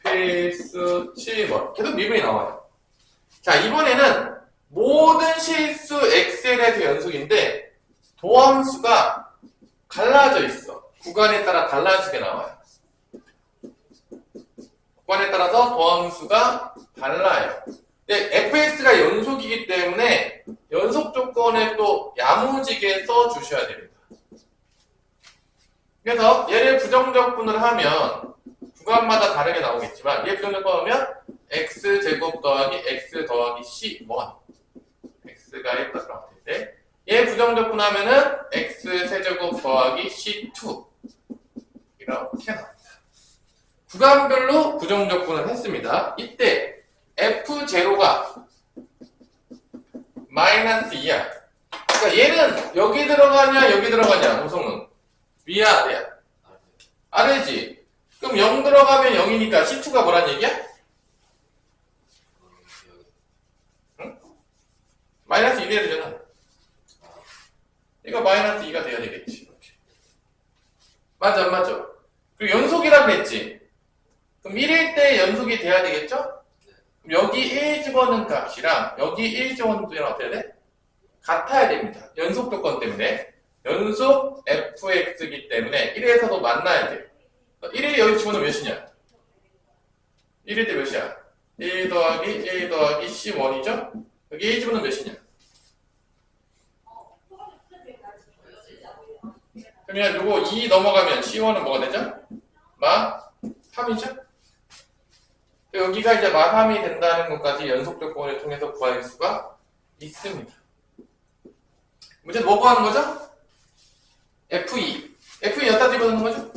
필수 7번. 계속 미분이 나와요. 자, 이번에는 모든 실수 x에 대해서 연속인데 도함수가 갈라져 있어. 구간에 따라 달라지게 나와요. 구간에 따라서 도함수가 달라요. 근데 fx가 연속이기 때문에 연속 조건에 또 야무지게 써주셔야 됩니다. 그래서 얘를 부정적분을 하면 구간마다 다르게 나오겠지만 얘 부정적분하면 x제곱 더하기 x 더하기 c1 x가 1다 나올 텐데 얘 부정적분하면은 x 세제곱 더하기 c2 이렇게 나옵니다. 구간별로 부정적분을 했습니다. 이때 f0가 마이너스 2야. 그러니까 얘는 여기 들어가냐 여기 들어가냐 우성은 위야 아래야? 아래지. 그럼 0 들어가면 0이니까 c2가 뭐란 얘기야? 응? 마이너스 2 돼야 되잖아. 이거 마이너스 2가 돼야 되겠지. 이렇게. 맞아 안 맞아? 그리고 연속이라 그랬지. 그럼 1일 때 연속이 돼야 되겠죠? 그럼 여기 1 집어넣은 값이랑 여기 1 집어넣은 값이랑 어떻게 해야 돼? 같아야 됩니다. 연속 조건 때문에. 연속 fx이기 때문에 1에서도 만나야 돼. 1에 여기 집어넣으면 몇이냐? 1일 때 몇이야? 1 더하기 c1이죠? 여기 1 집어넣으면 몇이냐? 그러면 요거 2 넘어가면 c1은 뭐가 되죠? 마 3이죠? 여기가 이제 마 3이 된다는 것까지 연속 조건을 통해서 구할 수가 있습니다. 문제는 뭐 구하는 거죠? F2. F2 여기다 집어넣는 거죠?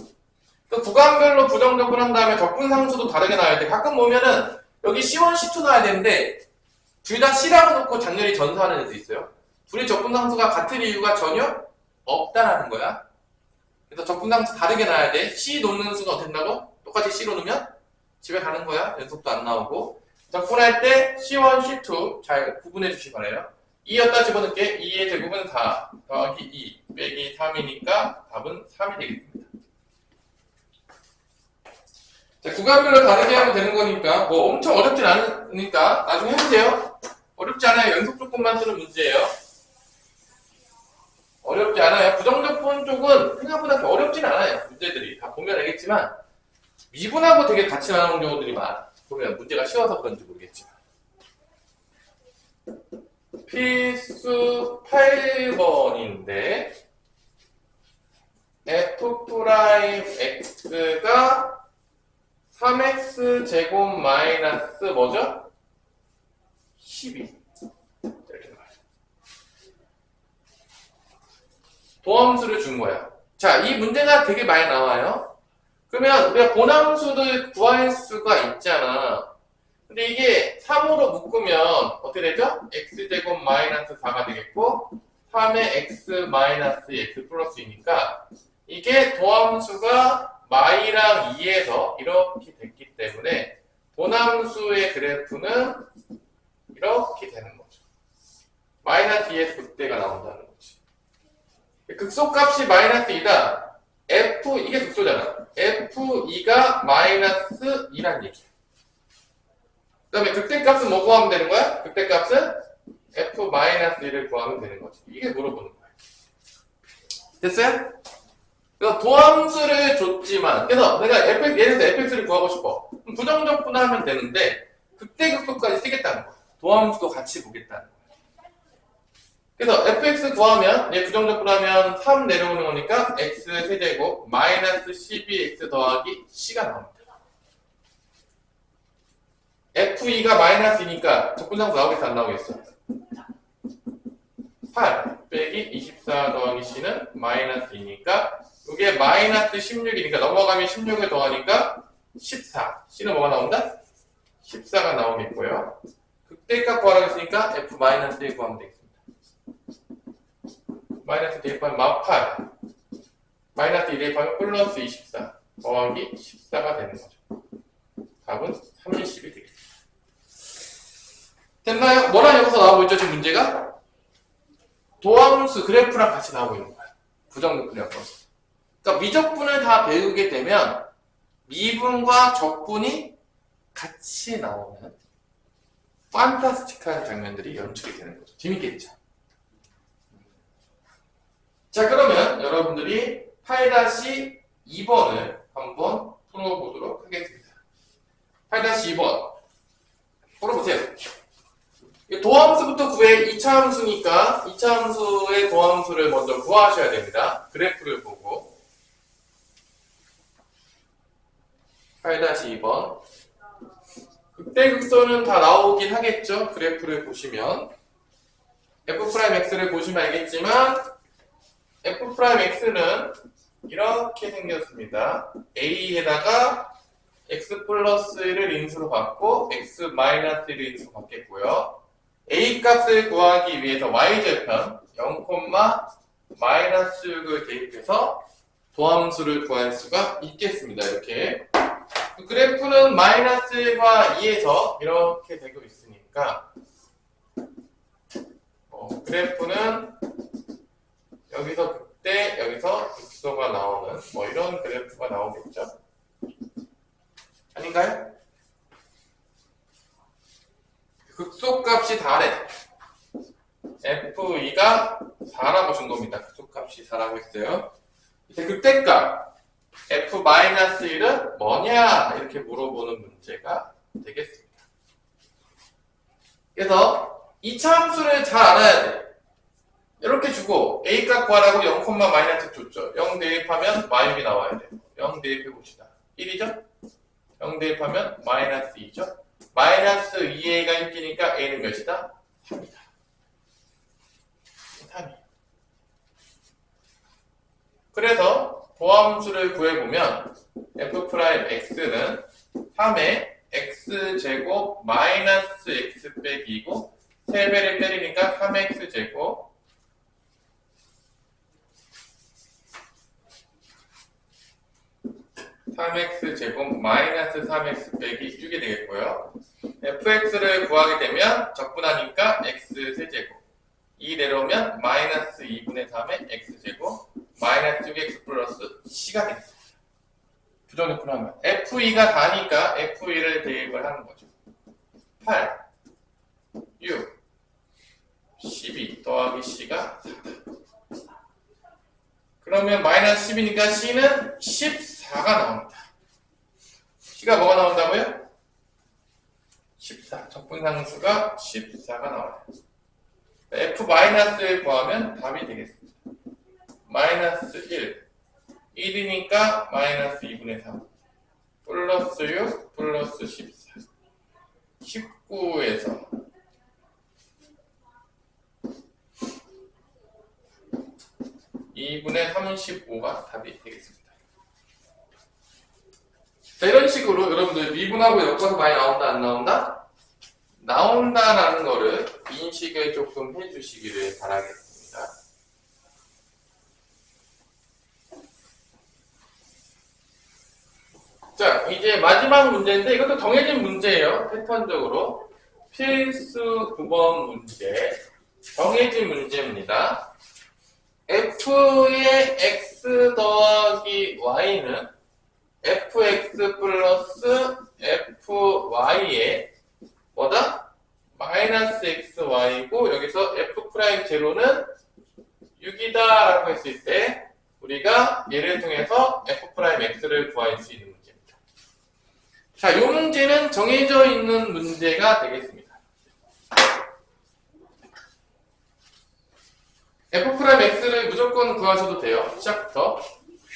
그 구간별로 부정적분 한 다음에 적분상수도 다르게 나와야 돼. 가끔 보면은 여기 C1, C2 나와야 되는데 둘 다 C라고 놓고 장렬히 전사하는 애도 있어요. 둘이 적분상수가 같은 이유가 전혀 없다라는 거야. 그래서 적분상수 다르게 나와야 돼. C 놓는 수는 어떻게 된다고? 똑같이 C로 놓으면 집에 가는 거야. 연속도 안 나오고. 적분할 때 C1, C2 잘 구분해 주시기 바라요. 2였다 집어넣을게. 2의 제곱은 4 더하기 2 빼기 3이니까 답은 3이 되겠습니다. 자, 구간별로 다르게 하면 되는 거니까 뭐 엄청 어렵진 않으니까 나중에 해보세요. 어렵지 않아요. 연속 조건만 쓰는 문제예요. 어렵지 않아요. 부정적분 쪽은 생각보다 그렇게 어렵진 않아요. 문제들이 다 보면 알겠지만 미분하고 되게 같이 나오는 경우들이 많아. 보면 문제가 쉬워서 그런지 모르겠지만. 필수 8번인데 f'x가 3x 제곱 마이너스 뭐죠? 12 이렇게 나와요. 도함수를 준 거야. 자, 이 문제가 되게 많이 나와요. 그러면 우리가 본함수를 구할 수가 있잖아. 근데 이게 3으로 묶으면 어떻게 되죠? x제곱 마이너스 4가 되겠고 3의 x 마이너스 x 플러스 2니까 이게 도함수가 마이랑 2에서 이렇게 됐기 때문에 본함수의 그래프는 이렇게 되는 거죠. 마이너스 2에서 극대가 나온다는 거지. 극소값이 마이너스 2다. f, 이게 극소잖아. f2가 마이너스 2란 얘기야. 그 다음에 극대값은 뭐 구하면 되는 거야? 극대값은 f-1을 구하면 되는 거지. 이게 물어보는 거야. 됐어요? 그래서 도함수를 줬지만, 그래서 내가 예를 들어서 fx를 구하고 싶어. 그럼 부정적 분하면 되는데, 극대극소까지 쓰겠다는 거야. 도함수도 같이 보겠다는 거야. 그래서 fx 구하면, 얘 부정적 분하면 3 내려오는 거니까, x 세제곱 마이너스 12x 더하기 c가 나옵니다. f2가 마이너스 2니까 적분상수 나오겠어, 안 나오겠어? 8 빼기 24 더하기 c는 마이너스 2니까 이게 마이너스 16이니까 넘어가면 16을 더하니까 14. c는 뭐가 나온다? 14가 나오겠고요. 극대값 구하라고 했으니까 f-1 구하면 되겠습니다. 마이너스 대입하면 -8 마이너스 1 대입하면 플러스 24 더하기 14가 되는 거죠. 답은 30이 되겠습니다. 됐나요? 뭐랑 여기서 나오고 있죠, 지금 문제가? 도함수 그래프랑 같이 나오고 있는 거야. 부정적 그래프. 그러니까 미적분을 다 배우게 되면 미분과 적분이 같이 나오는 판타스틱한 장면들이 연출이 되는 거죠. 재밌겠죠? 자, 그러면 여러분들이 8-2번을 한번 풀어보도록 하겠습니다. 8-2번 풀어보세요. 도함수부터 구해. 2차 함수니까 2차 함수의 도함수를 먼저 구하셔야 됩니다. 그래프를 보고 8-2번 극대극소는 다 나오긴 하겠죠. 그래프를 보시면 f'x를 보시면 알겠지만 f'x는 이렇게 생겼습니다. a에다가 x 플러스 1을 인수로 받고 x 마이너스 1을 인수로 받겠고요. a 값을 구하기 위해서 y절편 0, 마이너스 6을 대입해서 도함수를 구할 수가 있겠습니다. 이렇게 그래프는 마이너스 1과 2에서 이렇게 되고 있으니까 그래프는 여기서 극대, 여기서 극소가 나오는 이런 그래프가 나오겠죠. 아닌가요? 극소값이 다래. f2가 4라고 준 겁니다. 극소값이 4라고 했어요. 이제 극대값 f-1은 뭐냐 이렇게 물어보는 문제가 되겠습니다. 그래서 2차 함수를 잘 알아야 돼. 이렇게 주고 a값 구하라고 0, 마이너스 줬죠. 0 대입하면 마이너스 나와야 돼요. 0 대입해 봅시다. 1이죠? 0 대입하면 마이너스 2죠? 마이너스 2a가 있으니까 a는 몇이다? 3이다. 3이에요. 그래서 도함수를 구해보면 f'x는 3의 x제곱 마이너스 x 빼기 2고 3배를 때리니까 3x제곱 마이너스 3x 빼기 6이 되겠고요. fx를 구하게 되면 적분하니까 x 세제곱 2 내려오면 마이너스 2분의 3의 x제곱 마이너스 6x 플러스 c가 되겠습니다. 부정적 분하면 f2가 다니까 f2를 대입을 하는 거죠. 8, 6, 12 더하기 c가 4다. 그러면 마이너스 10이니까 c는 14가 나옵니다. c가 뭐가 나온다고요? 14. 적분상수가 14가 나와요. f-를 구하면 답이 되겠습니다. 마이너스 1. 1이니까 마이너스 2분의 3. 플러스 6, 플러스 14. 19에서 2분의 35가 답이 식으로 여러분들 미분하고 엮어서 많이 나온다 안 나온다? 나온다라는 거를 인식을 조금 해주시기를 바라겠습니다. 자, 이제 마지막 문제인데 이것도 정해진 문제예요. 패턴적으로. 필수 9번 문제. 정해진 문제입니다. f의 x 더하기 y는 fx 플러스 fy의 뭐다? 마이너스 xy고 여기서 f'0는 6이다 라고 했을 때 우리가 얘를 통해서 f'x를 구할 수 있는 문제입니다. 자, 이 문제는 정해져 있는 문제가 되겠습니다. f'x를 무조건 구하셔도 돼요. 시작부터.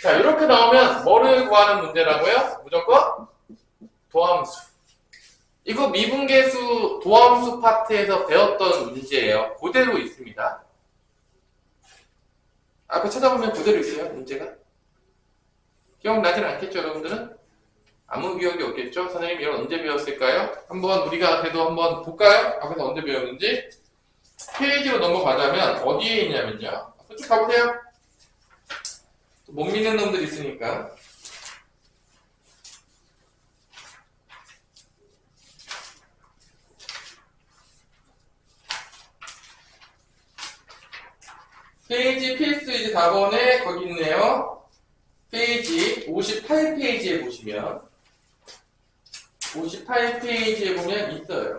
자, 이렇게 나오면 뭐를 구하는 문제라고요? 무조건 도함수. 이거 미분계수 도함수 파트에서 배웠던 문제예요. 그대로 있습니다. 앞에 찾아보면 그대로 있어요, 문제가. 기억나진 않겠죠, 여러분들은? 아무 기억이 없겠죠? 선생님이 이걸 언제 배웠을까요? 한번 우리가 그래도 한번 볼까요? 앞에서 언제 배웠는지. 페이지로 넘어가자면 어디에 있냐면요. 쭉 가보세요. 못 믿는 놈들 있으니까. 페이지 필수 이제 4번에 거기 있네요. 페이지 58페이지에 보시면 58페이지에 보면 있어요.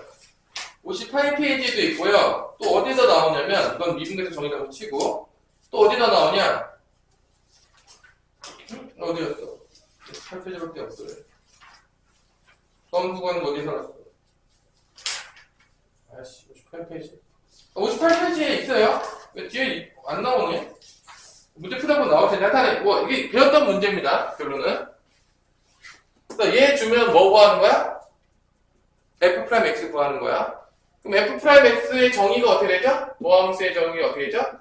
58페이지에도 있고요. 또 어디서 나오냐면 이건 미분계수 정의라고 치고 또 어디다 나오냐? 어디였어? 8페이지밖에 없어요. 검수관 어디서 났어? 아씨 58페이지 58페이지에 있어요? 왜 뒤에 안 나오네? 문제 풀다 보면 나올 텐데 하여튼 뭐 이게 배웠던 문제입니다. 결론은 그래서 얘 주면 뭐 구하는 거야? f'x 구하는 거야. 그럼 f'x의 정의가 어떻게 되죠? 도함수의 정의가 어떻게 되죠?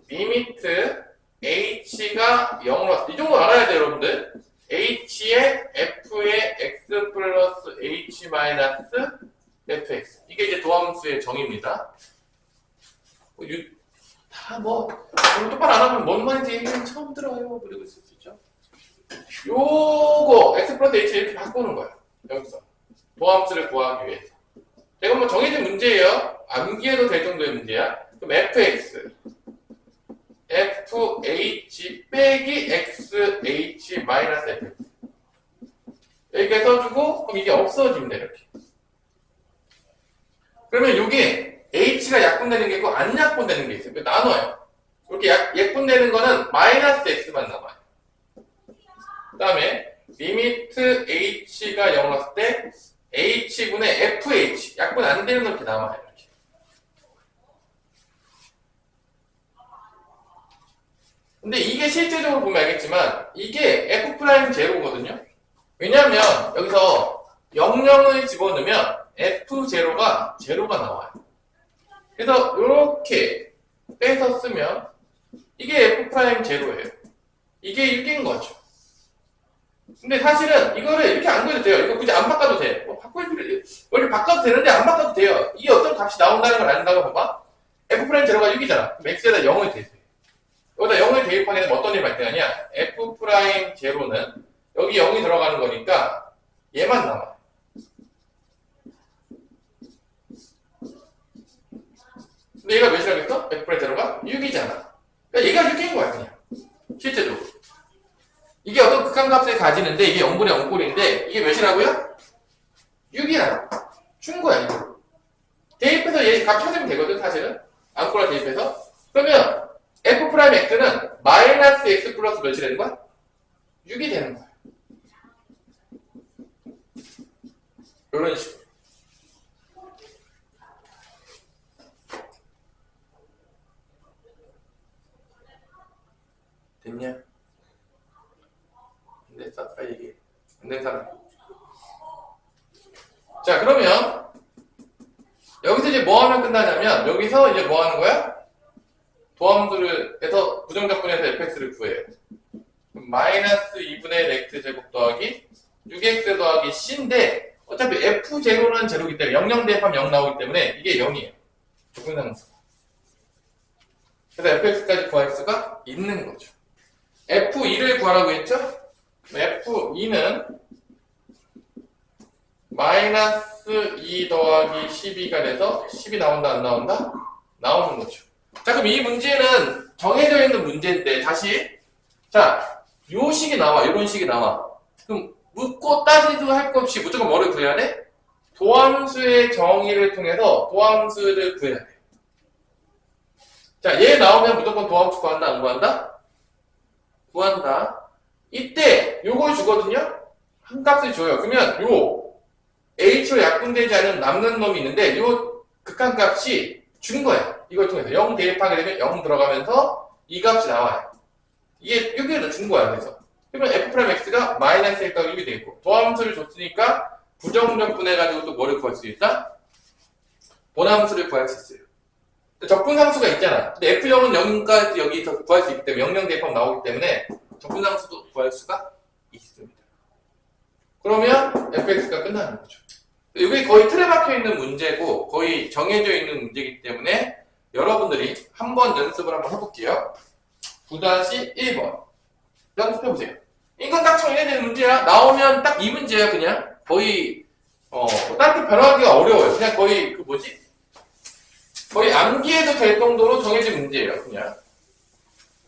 리미트 h가 0으로 왔어. 이 정도 알아야 돼요, 여러분들. h의 f의 x 플러스 h 마이너스 fx. 이게 이제 도함수의 정의입니다. 똑바로 안 하면 뭔 말인지 얘기는 처음 들어요. 그리고 있을 수 있죠. 요거 x 플러스 h 이렇게 바꾸는 거예요. 여기서. 도함수를 구하기 위해서. 이건 뭐 정해진 문제예요. 암기해도 될 정도의 문제야. 그럼 fx fh 빼기 xh 마이너스 fx 이렇게 써주고 그럼 이게 없어집니다. 이렇게. 그러면 이게 h가 약분되는 게 있고 안 약분되는 게 있어요. 나눠요. 이렇게 약분되는 거는 마이너스 x만 남아요. 그 다음에 리미트 h가 0 났을 때 h분의 fh 약분 안 되는 거 이렇게 남아요. 이렇게. 근데 이게 실제적으로 보면 알겠지만 이게 f'0거든요. 왜냐하면 여기서 00을 집어넣으면 f0가 제로가 나와요. 그래서 이렇게 빼서 쓰면 이게 f'0예요. 이게 1인 거죠. 근데 사실은 이거를 이렇게 안 그려도 돼요. 이거 굳이 안 바꿔도 돼. 뭐 바꿀 필요, 원래 바꿔도 되는데 안 바꿔도 돼요. 이게 어떤 값이 나온다는 걸 안다고 봐봐. f'0가 6이잖아. 그럼 x에다 0을 대입해. 여기다 0을 대입하게 되면 어떤 일이 발생하냐? f'0는 여기 0이 들어가는 거니까 얘만 남아. 근데 얘가 몇이라겠어? f'0가 6이잖아. 그러니까 얘가 6인 거야, 그냥. 실제적으로. 이게 어떤 극한값을 가지는데 이게 0분의 0꼴인데 이게 몇이라고요? 6이라고. 준 거야, 이거. 대입해서 얘 값 찾으면 되거든, 사실은. 안꼴을 대입해서. 그러면 f'x는 마이너스 x 플러스 몇이 되는 거야? 6이 되는 거야. 이런 식으로. 됐냐? 안 됐어? 아까 얘기해. 안 된 사람. 자, 그러면 여기서 이제 뭐 하면 끝나냐면 여기서 이제 뭐 하는 거야? 도함수를 해서 부정적분해서 fx를 구해요. 마이너스 2분의 x 제곱 더하기 6x 더하기 C인데 어차피 F0는 제로이기 때문에 00 대입하면 0 나오기 때문에 이게 0이에요. 적분상수. 그래서 fx까지 구할 수가 있는 거죠. f2를 구하라고 했죠? f2는 마이너스 2 더하기 12가 돼서 10이 나온다 안 나온다? 나오는 거죠. 자, 그럼 이 문제는 정해져 있는 문제인데 다시 자, 요 식이 나와. 이런 식이 나와. 그럼 묻고 따지도 할 것 없이 무조건 뭐를 구해야 돼? 도함수의 정의를 통해서 도함수를 구해야 돼. 자, 얘 나오면 무조건 도함수 구한다 안 구한다? 구한다. 이때 요걸 주거든요. 한 값을 줘요. 그러면 요 h로 약분되지 않은 남는 놈이 있는데 요 극한값이 준 거야. 이걸 통해서 0 대입하게 되면 0 들어가면서 이 값이 나와요. 이게 여기에다 준 거야. 그래서 그러면 f'x가 마이너스 1과 6이 되겠고 도함수를 줬으니까 부정적분해가지고 또 뭐를 구할 수 있다? 본함수를 구할 수 있어요. 적분상수가 있잖아. 근데 f0은 0까지 여기서 구할 수 있기 때문에 00 대입하면 나오기 때문에 적분상수도 구할 수가 있습니다. 그러면 fx가 끝나는 거죠. 이게 거의 틀에 박혀 있는 문제고 거의 정해져 있는 문제이기 때문에 여러분들이 한번 연습을 한번 해볼게요. 9-1번 연습해보세요. 이건 딱 정해진 문제야. 나오면 딱 이 문제야. 그냥 거의 딱히 변화하기가 어려워요. 그냥 거의 그 뭐지? 거의 암기해도 될 정도로 정해진 문제예요. 그냥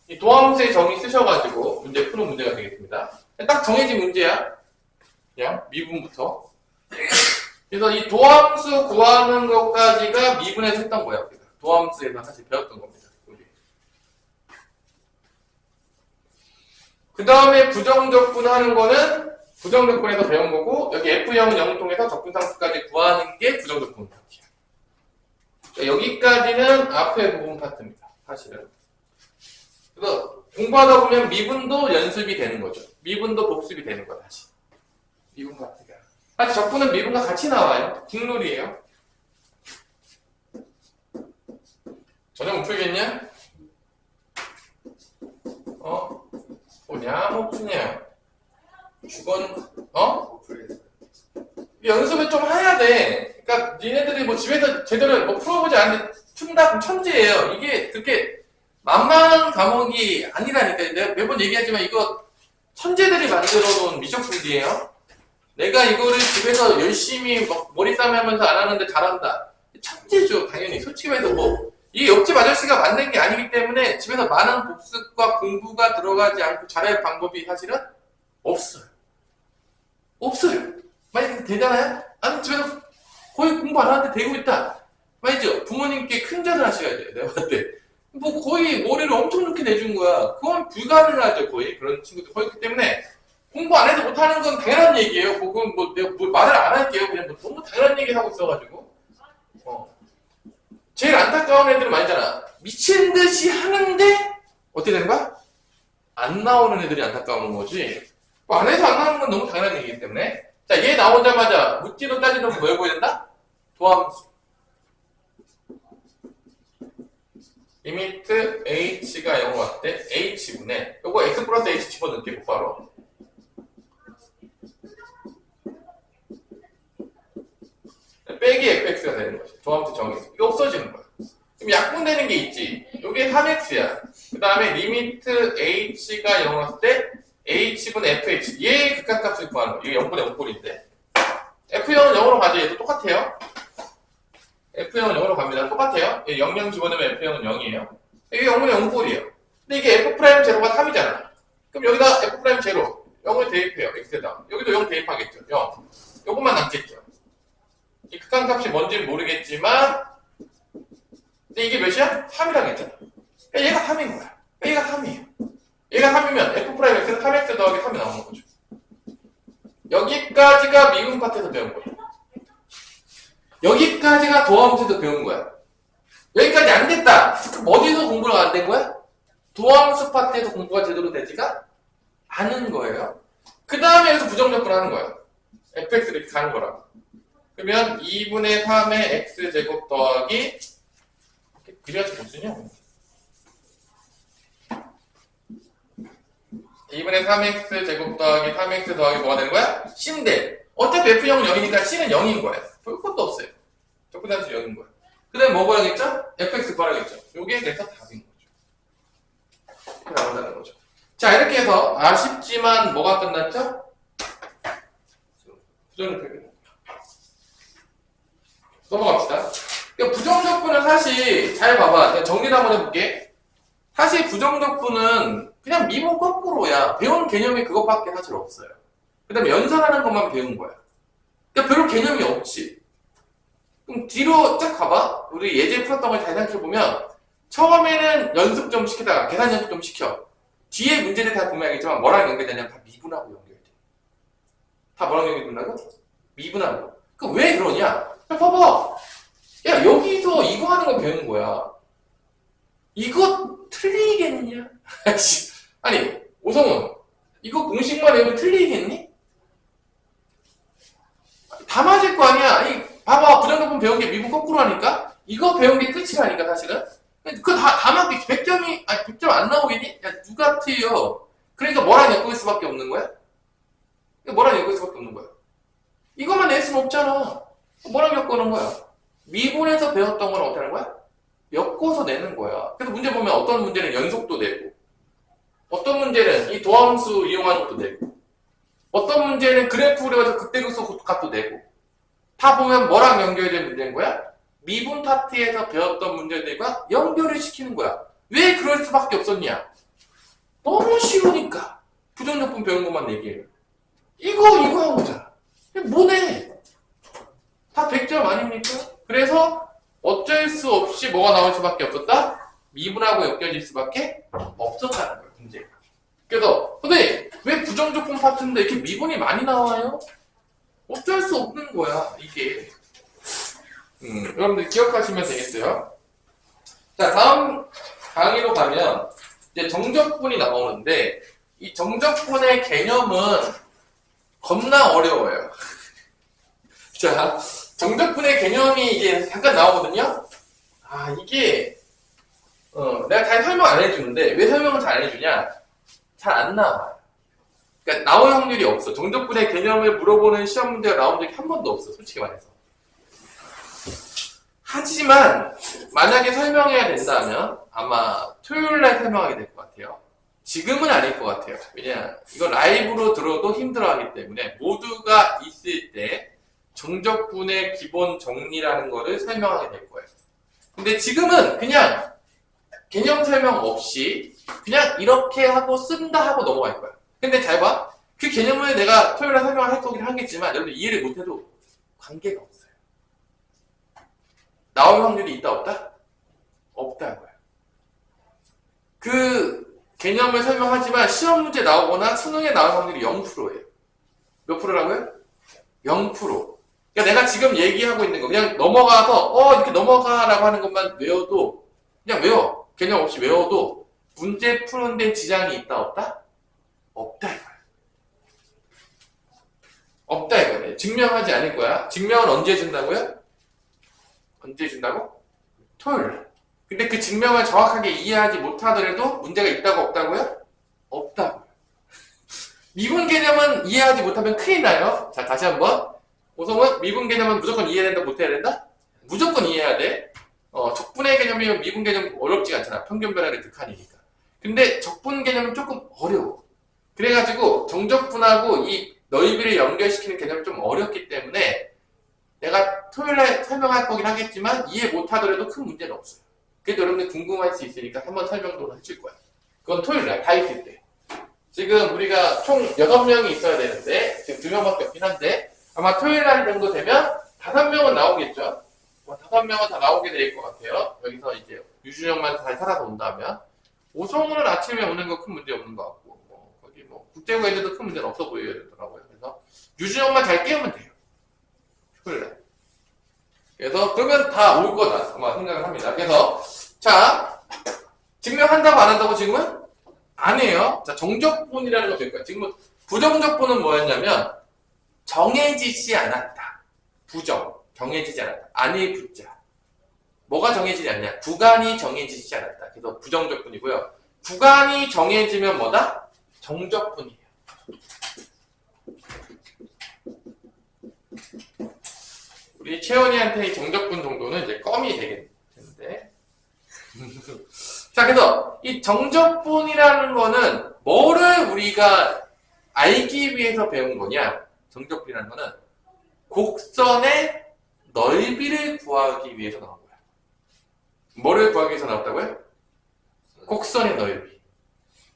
이 도함수의 정의 쓰셔가지고 문제 푸는 문제가 되겠습니다. 딱 정해진 문제야. 그냥 미분부터. 그래서 이 도함수 구하는 것까지가 미분에서 했던 거예요. 우리가. 도함수에서 사실 배웠던 겁니다. 그 다음에 부정적분하는 거는 부정적분에서 배운 거고 여기 F0은 0을 통해서 적분상수까지 구하는 게 부정적분 파트야. 여기까지는 앞에 부분 파트입니다. 사실은. 그래서 공부하다 보면 미분도 연습이 되는 거죠. 미분도 복습이 되는 거야. 다시. 미분 파트가. 사실 적분은 미분과 같이 나와요. 뒷룰이에요. 전혀 못 풀겠냐? 뭐냐? 못 푸냐? 연습을 좀 해야 돼. 그러니까 니네들이 뭐 집에서 제대로 뭐 풀어보지 않는데 푼다 그럼 천재예요. 이게 그렇게 만만한 과목이 아니라니까. 내가 매번 얘기하지만 이거 천재들이 만들어 놓은 미적분이에요. 내가 이거를 집에서 열심히 막 머리 싸매면서 안 하는데 잘한다. 천재죠, 당연히. 솔직히 말해서 뭐 이 옆집 아저씨가 만든 게 아니기 때문에 집에서 많은 복습과 공부가 들어가지 않고 잘할 방법이 사실은 없어요. 없어요. 만약에 되잖아요? 아니 집에서 거의 공부 안 하는데 되고 있다. 말이죠. 부모님께 큰 절을 하셔야 돼요. 내가 봤을 때. 뭐 거의 머리를 엄청 높게 내준 거야. 그건 불가능하죠. 거의 그런 친구들 거의 있기 때문에 공부 안 해도 못하는 건 당연한 얘기예요. 그건 뭐 내가 뭐 말을 안 할게요. 그냥 뭐 너무 당연한 얘기 하고 있어가지고. 제일 안타까운 애들은 많잖아. 미친 듯이 하는데 어떻게 되는 거야? 안 나오는 애들이 안타까운 거지. 뭐 안 해서 안 나오는 건 너무 당연한 얘기이기 때문에. 자, 얘 나오자마자 묻지도 따지도 뭘 보여야 된다? 도함수. 리미트 h가 0 왔을 때 h분의 요거 x 플러스 h 집어넣을게 바로. 빼기 fx가 되는 거지. 도함수 정의. 이거 없어지는 거야. 그럼 약분되는 게 있지. 요게 3x야. 그 다음에 리미트 h가 0 왔을 때 h분의 fh. 얘의 극한값을 구하는 거야. 이게 0분의 5꼴인데. f0은 0으로 가죠. 얘도 똑같아요. f0은 0으로 갑니다. 똑같아요. 00 집어넣으면 f0은 0이에요. 이게 0분의 0꼴이에요. 근데 이게 f'0가 3이잖아. 그럼 여기다 f'0 0을 대입해요. x에다. 여기도 0 대입하겠죠. 0. 요것만 남겠죠. 이 극한값이 뭔지는 모르겠지만 근데 이게 몇이야? 3이라고 했잖아. 얘가 3인 거야. 얘가 3이에요. 얘가 3이면 f'x는 3x 더하기 3이 나오는 거죠. 여기까지가 미분 파트에서 배운 거야. 여기까지가 도함수에서 배운 거야. 여기까지 안 됐다. 그럼 어디서 공부가 안 된 거야? 도함수 파트에서 공부가 제대로 되지가 않은 거예요. 그 다음에 여기서 부정적분 하는 거야. fx를 이렇게 가는 거라고. 그러면 2분의 3의 x제곱 더하기 그려야지 못 쓰냐? 2분의 3x 제곱 더하기 3x 더하기 뭐가 되는 거야? 10인데 어차피 F형은 0이니까 C는 0인 거야. 볼 것도 없어요. 적분단수 0인 거야. 그 다음에 뭐 구하겠죠? fx 구하겠죠. 요게 그래서 답인 거죠. 이렇게 나온다는 거죠. 자, 이렇게 해서 아쉽지만 뭐가 끝났죠? 부정적분. 넘어갑시다. 그러니까 부정적분은 사실 잘 봐봐. 내가 정리를 한번 해볼게. 사실 부정적분은 그냥 미분 거꾸로야. 배운 개념이 그것밖에 사실 없어요. 그 다음에 연산하는 것만 배운 거야. 그러니까 별로 개념이 없지. 그럼 뒤로 쫙 가봐. 우리 예제 풀었던 걸 잘 생각해보면 처음에는 연습 좀 시키다가 계산 연습 좀 시켜. 뒤에 문제를 다 보면 알겠지만 뭐랑 연결되냐면 다 미분하고 연결돼. 다 뭐랑 연결된다고? 미분하고. 그럼 왜 그러냐? 야, 봐봐. 야, 여기서 이거 하는 거 배우는 거야. 이거 틀리겠냐? 아니, 오성훈. 이거 공식만 외우면 틀리겠니? 다 맞을 거 아니야. 아니, 봐봐. 부정적분 배운 게 미분 거꾸로 하니까? 이거 배운 게 끝이라니까, 사실은. 그거 다 맞겠지. 100점이, 아니, 100점 안 나오겠니? 야, 누가 틀려? 그러니까 뭐랑 엮을 수밖에 없는 거야? 뭐랑 엮을 수밖에 없는 거야? 이것만 낼 수는 없잖아. 뭐랑 엮어놓은 거야? 미분에서 배웠던 건 어떻게 하는 거야? 엮어서 내는 거야. 그래서 문제 보면 어떤 문제는 연속도 내고, 어떤 문제는 이 도함수 이용하는 것도 내고, 어떤 문제는 그래프 그려가지고 극대극소 값도 내고, 다 보면 뭐랑 연결된 문제인 거야? 미분 파트에서 배웠던 문제들과 연결을 시키는 거야. 왜 그럴 수밖에 없었냐? 너무 쉬우니까. 부정적분 배운 것만 얘기해요. 이거 한 거잖아. 뭐네? 다 100점 아닙니까? 그래서 어쩔 수 없이 뭐가 나올 수밖에 없었다? 미분하고 엮여질 수밖에 없었다는 거예요, 문제가. 그래서 근데 왜 부정적분 파트인데 이렇게 미분이 많이 나와요? 어쩔 수 없는 거야, 이게. 여러분들 기억하시면 되겠어요. 자, 다음 강의로 가면 이제 정적분이 나오는데 이 정적분의 개념은 겁나 어려워요. 자, 정적분의 개념이 이제 잠깐 나오거든요. 아, 이게 내가 잘 설명 안 해주는데 왜 설명을 잘 안 해주냐? 잘 안 나와요. 그러니까 나올 확률이 없어. 정적분의 개념을 물어보는 시험 문제가 나온 적이 한 번도 없어, 솔직히 말해서. 하지만 만약에 설명해야 된다면 아마 토요일날 설명하게 될 것 같아요. 지금은 아닐 것 같아요. 왜냐, 이거 라이브로 들어도 힘들어하기 때문에 모두가 있을 때 정적분의 기본 정리라는 거를 설명하게 될 거예요. 근데 지금은 그냥 개념 설명 없이 그냥 이렇게 하고 쓴다 하고 넘어갈 거야. 근데 잘 봐. 그 개념을 내가 토요일에 설명을 할 거긴 하겠지만 여러분들 이해를 못해도 관계가 없어요. 나올 확률이 있다 없다? 없다고요. 그 개념을 설명하지만 시험 문제 나오거나 수능에 나올 확률이 0%예요. 몇 프로라고요? 0%. 그러니까 내가 지금 얘기하고 있는 거 그냥 넘어가서 이렇게 넘어가라고 하는 것만 외워도 그냥 외워. 개념 없이 외워도 문제 푸는데 지장이 있다 없다? 없다 이거야. 없다 이거네. 증명하지 않을 거야. 증명은 언제 해준다고요? 언제 해준다고? 토요일. 근데 그 증명을 정확하게 이해하지 못하더라도 문제가 있다고 없다고요? 없다고요. 미분 개념은 이해하지 못하면 큰일 나요. 자, 다시 한번. 오성은 미분 개념은 무조건 이해해야 된다, 못해야 된다? 무조건 이해해야 돼. 적분의 개념이면 미분 개념 어렵지가 않잖아. 평균 변화를 득하니까. 근데 적분 개념은 조금 어려워. 그래가지고 정적분하고 이 너희비를 연결시키는 개념이 좀 어렵기 때문에 내가 토요일에 설명할 거긴 하겠지만 이해 못하더라도 큰 문제는 없어요. 그래도 여러분들 궁금할 수 있으니까 한번 설명도 해줄 거야. 그건 토요일날 다 있을 때. 지금 우리가 총 6명이 있어야 되는데 지금 2명밖에 없긴 한데 아마 토요일날 정도 되면 5명은 나오겠죠. 5명은 다 나오게 될 것 같아요. 여기서 이제 유준영만 잘 살아서 온다면 오성우는 아침에 오는 거 큰 문제 없는 것 같고 거기 국제고 애들도 큰 문제는 없어 보이더라고요. 그래서 유준영만 잘 깨우면 돼요. 토요일날. 그래서 그러면 다 올 거다 아마 생각을 합니다. 그래서 자 증명한다고 안 한다고 지금은 안 해요. 자 정적분이라는 거 될까요? 지금은 부정적분은 뭐였냐면 정해지지 않았다. 부정 정해지지 않았다. 아닐 부자. 뭐가 정해지지 않냐? 구간이 정해지지 않았다. 그래서 부정적분이고요. 구간이 정해지면 뭐다? 정적분이에요. 우리 채원이한테 이 정적분 정도는 이제 껌이 되겠는데. 자, 그래서 이 정적분이라는 거는 뭐를 우리가 알기 위해서 배운 거냐? 정적분이라는 거는 곡선의 넓이를 구하기 위해서 나온 거야. 뭐를 구하기 위해서 나왔다고요? 곡선의 넓이.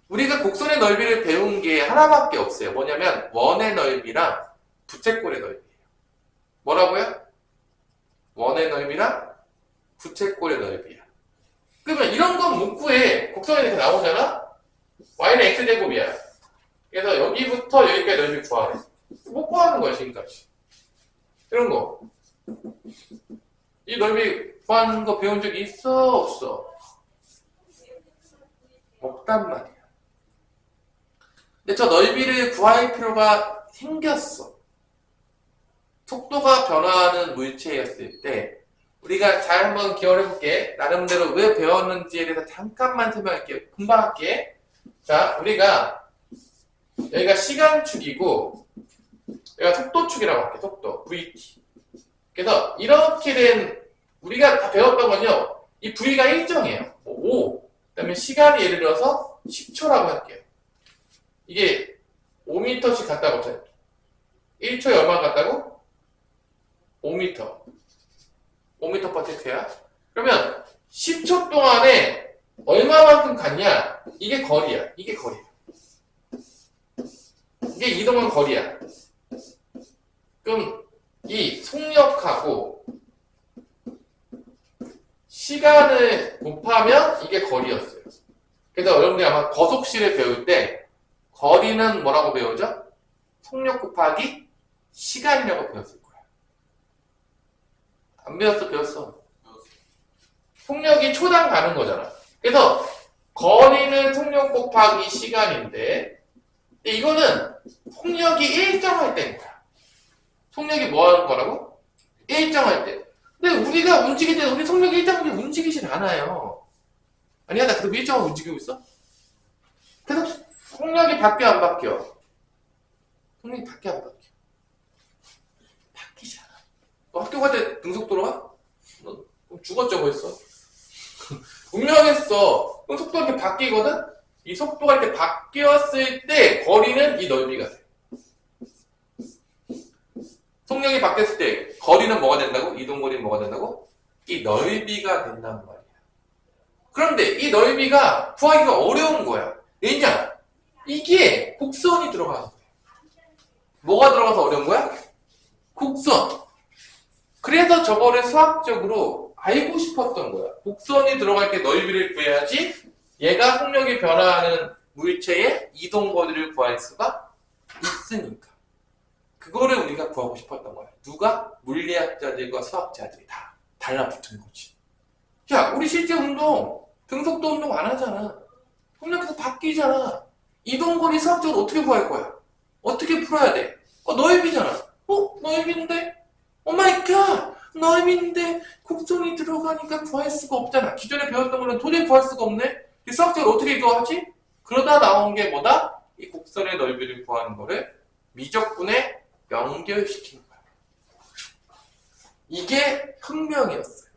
우리가 곡선의 넓이를 배운 게 하나밖에 없어요. 뭐냐면 원의 넓이랑 부채꼴의 넓이에요. 뭐라고요? 원의 넓이랑 부채꼴의 넓이야. 그러면 이런 건 못 구해. 곡선이 이렇게 나오잖아? y는 x제곱이야. 그래서 여기부터 여기까지 넓이 구하래. 못 구하는 거야, 지금까지. 이런 거. 이 넓이 구하는 거 배운 적이 있어, 없어? 없단 말이야. 근데 저 넓이를 구할 필요가 생겼어. 속도가 변화하는 물체였을 때 우리가 잘 한번 기억을 해볼게. 나름대로 왜 배웠는지에 대해서 잠깐만 설명할게요. 금방 할게. 자, 우리가 여기가 시간축이고 여기가 속도축이라고 할게. 속도, VT. 그래서 이렇게 된 우리가 다 배웠던 건요. 이 V가 일정해요. 5. 그 다음에 시간이 예를 들어서 10초라고 할게요. 이게 5m씩 갔다고 쳐요. 1초에 얼마 갔다고? 5m. 5m/s야. 그러면 10초 동안에 얼마만큼 갔냐? 이게 거리야. 이게 거리야. 이게 이동한 거리야. 그럼 이 속력하고 시간을 곱하면 이게 거리였어요. 그래서 여러분들이 아마 거속시를 배울 때 거리는 뭐라고 배우죠? 속력 곱하기 시간이라고 배웠을 거야. 안 배웠어? 배웠어? 속력이 초당 가는 거잖아. 그래서 거리는 속력 곱하기 시간인데 이거는 속력이 일정할 때인 거야. 속력이 뭐 하는 거라고? 일정할 때. 근데 우리가 움직일 때 우리 속력이 일정하게 움직이질 않아요. 아니야, 나 그래도 일정하게 움직이고 있어? 그래서 속력이 바뀌어 안 바뀌어? 속력이 바뀌어 안 바뀌어? 바뀌잖아. 너 학교 갈 때 등속도로 가? 너 죽었죠 벌써? 분명했어. 그럼 속도가 이렇게 바뀌거든? 이 속도가 이렇게 바뀌었을 때 거리는 이 넓이가 돼. 속력이 바뀌었을 때 거리는 뭐가 된다고? 이동거리는 뭐가 된다고? 이 넓이가 된단 말이야. 그런데 이 넓이가 구하기가 어려운 거야. 왜냐? 이게 곡선이 들어가는 거야. 뭐가 들어가서 어려운 거야? 곡선. 그래서 저거를 수학적으로 알고 싶었던 거야. 곡선이 들어갈 때 넓이를 구해야지 얘가 속력이 변화하는 물체의 이동거리를 구할 수가 있으니까. 그거를 우리가 구하고 싶었던 거야. 누가? 물리학자들과 수학자들이 다 달라붙은 거지. 야, 우리 실제 운동, 등속도 운동 안 하잖아. 속력에서 바뀌잖아. 이동거리 수학적으로 어떻게 구할 거야? 어떻게 풀어야 돼? 넓이잖아. 넓인데? 오마이갓! 넓인데 곡선이 들어가니까 구할 수가 없잖아. 기존에 배웠던 거는 도저히 구할 수가 없네? 수학적으로 어떻게 구하지? 그러다 나온 게 뭐다? 이 곡선의 넓이를 구하는 거를 미적분에 연결시키는 거야. 이게 혁명이었어요.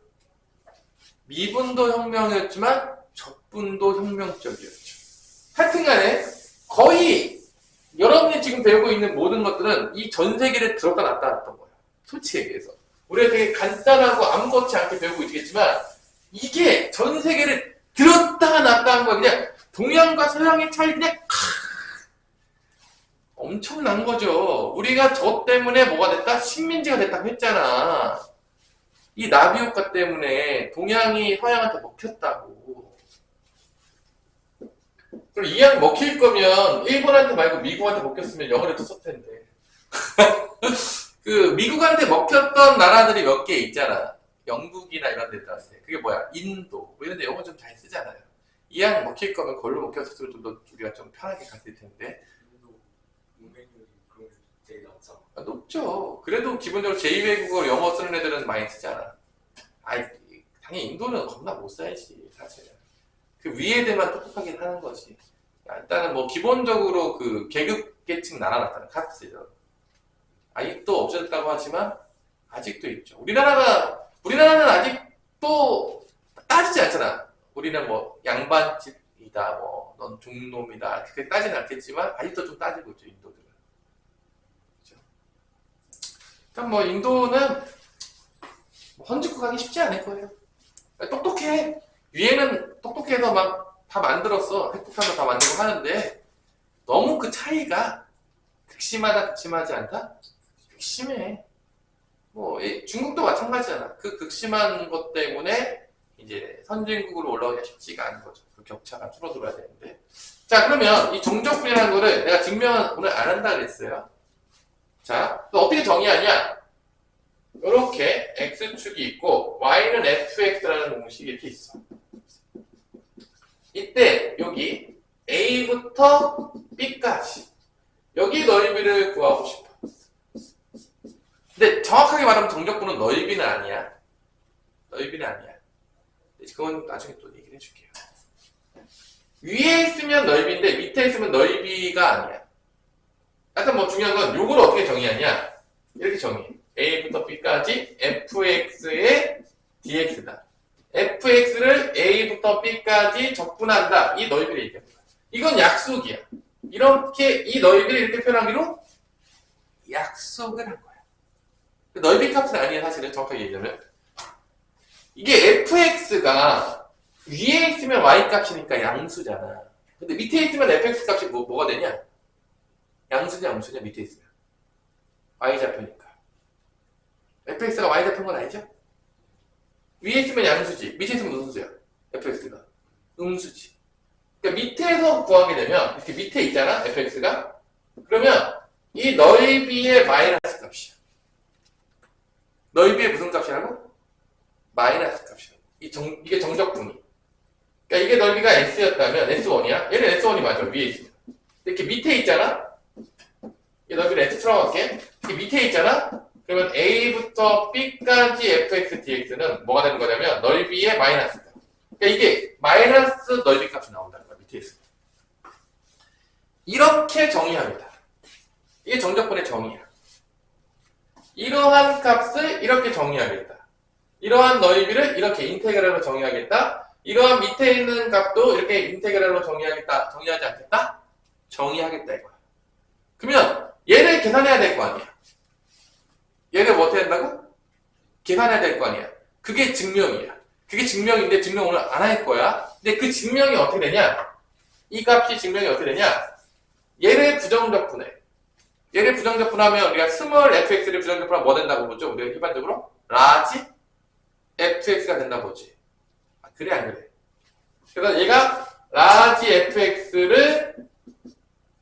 미분도 혁명이었지만 적분도 혁명적이었죠. 하여튼간에 거의 여러분이 지금 배우고 있는 모든 것들은 이 전 세계를 들었다 놨다 했던 거예요. 솔직히 얘기해서. 우리가 되게 간단하고 아무것지 않게 배우고 있겠지만 이게 전 세계를 들었다 놨다 한 거야. 그냥 동양과 서양의 차이 그냥 엄청난 거죠. 우리가 저 때문에 뭐가 됐다? 식민지가 됐다고 했잖아. 이 나비 효과 때문에 동양이 서양한테 먹혔다고. 그럼 이양 먹힐 거면 일본한테 말고 미국한테 먹혔으면 영어를 썼을 텐데. 그 미국한테 먹혔던 나라들이 몇 개 있잖아. 영국이나 이런 데들한테. 그게 뭐야? 인도. 뭐 이런 데 영어 좀 잘 쓰잖아요. 이양 먹힐 거면 그걸로 먹혔을 좀 더 우리가 좀 편하게 갔을 텐데. 문맹률이 그런 게 되게 낮잖아. 높죠. 그래도 기본적으로 제2외국어 영어 쓰는 애들은 많이 쓰잖아. 당연히 인도는 겁나 못 살지, 사실은. 그 위에 대만 똑똑하긴 하는 거지. 일단은 뭐 기본적으로 그 계급 계층 나눠놨잖아, 카스트죠. 아직도 없어졌다고 하지만 아직도 있죠. 우리나라는 아직도 따지지 않잖아. 우리는 뭐 양반집이다, 뭐 넌 중놈이다, 그렇게 따지는 않겠지만 아직도 좀 따지고 있죠, 인도들은. 그렇죠? 일단 뭐 인도는 헌집국 하기 쉽지 않을 거예요. 똑똑해. 위에는 똑똑해서 막 다 만들었어. 핵폭탄도 다 만들고 하는데 너무 그 차이가 극심하다, 극심하지 않다? 극심해. 뭐 중국도 마찬가지잖아. 그 극심한 것 때문에 이제 선진국으로 올라오기가 쉽지가 않은 거죠. 그 격차가 줄어들어야 되는데. 자, 그러면 이 정적분이라는 거를 내가 증명 오늘 안 한다 그랬어요. 자, 또 어떻게 정의하냐? 이렇게 x축이 있고 y는 fx라는 공식이 이렇게 있어. 이때 여기 a부터 b까지 여기 넓이를 구하고 싶어. 근데 정확하게 말하면 정적분은 넓이는 아니야. 넓이는 아니야. 그건 나중에 또 얘기를 해줄게요. 위에 있으면 넓이인데 밑에 있으면 넓이가 아니야. 약간 뭐 중요한 건 요걸 어떻게 정의하냐? 이렇게 정의해. a부터 b까지 fx의 dx다. fx를 a부터 b까지 적분한다. 이 넓이를 얘기합니다. 이건 약속이야. 이렇게 이 넓이를 이렇게 표현하기로 약속을 한 거야. 넓이 값은 아니야, 사실은 정확하게 얘기하면. 이게 fx가 위에 있으면 y 값이니까 양수잖아. 근데 밑에 있으면 fx 값이 뭐가 되냐? 양수냐 음수냐 밑에 있으면 y 좌표니까. fx가 y 좌표인 건 아니죠? 위에 있으면 양수지, 밑에 있으면 무슨 수야? fx가 음수지. 그러니까 밑에서 구하게 되면 이렇게 밑에 있잖아, fx가. 그러면 이 넓이의 마이너스 값이야. 넓이의 무슨 값이라고? 마이너스 값이야. 이게 정적분이. 그러니까 이게 넓이가 s였다면 s1이야. 얘는 s1이 맞아, 위에 있으면. 이렇게 밑에 있잖아. 이 넓이를 s라고 할게. 이렇게 밑에 있잖아. 그러면 a부터 b까지 fx dx는 뭐가 되는 거냐면 넓이의 마이너스 값. 그러니까 이게 마이너스 넓이 값이 나온다는 거야, 밑에 있으면. 이렇게 정의합니다. 이게 정적분의 정의야. 이러한 값을 이렇게 정의하겠다. 이러한 넓이를 이렇게 인테그랄로 정의하겠다. 이러한 밑에 있는 값도 이렇게 인테그랄로 정의하겠다. 정의하지 않겠다? 정의하겠다 이거야. 그러면 얘를 계산해야 될 거 아니야. 얘를 뭐 어떻게 한다고? 계산해야 될 거 아니야. 그게 증명이야. 그게 증명인데 증명 오늘 안 할 거야. 근데 그 증명이 어떻게 되냐? 이 값이 증명이 어떻게 되냐? 얘를 부정적분해. 얘를 부정적분하면 우리가 스몰 fx를 부정적분하면 뭐 된다고 보죠? 우리가 일반적으로 라지 fx가 된다고 보지. 아, 그래 안 그래? 그래서 얘가 라지 fx를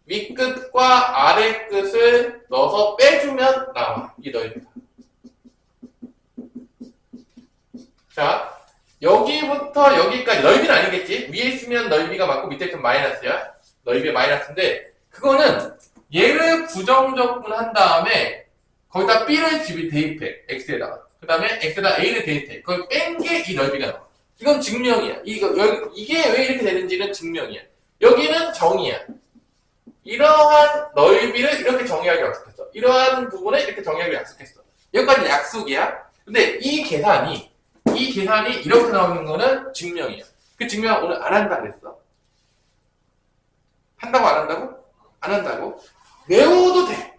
윗끝과 아래끝을 넣어서 빼주면 나와. 이 넓이가. 자, 여기부터 여기까지 넓이는 아니겠지? 위에 있으면 넓이가 맞고 밑에 있으면 마이너스야. 넓이의 마이너스인데 그거는 얘를 부정적분한 다음에 거기다 b를 대입해. x에다가. 그 다음에 x에다 a를 대입해. 그걸 뺀 게 이 넓이가 나와. 이건 증명이야. 이게 왜 이렇게 되는지는 증명이야. 여기는 정의야. 이러한 넓이를 이렇게 정의하기로 약속했어. 이러한 부분을 이렇게 정의하기로 약속했어. 여기까지 약속이야. 근데 이 계산이 이렇게 나오는 거는 증명이야. 그 증명 오늘 안 한다 그랬어. 한다고 안 한다고? 안 한다고? 외워도 돼.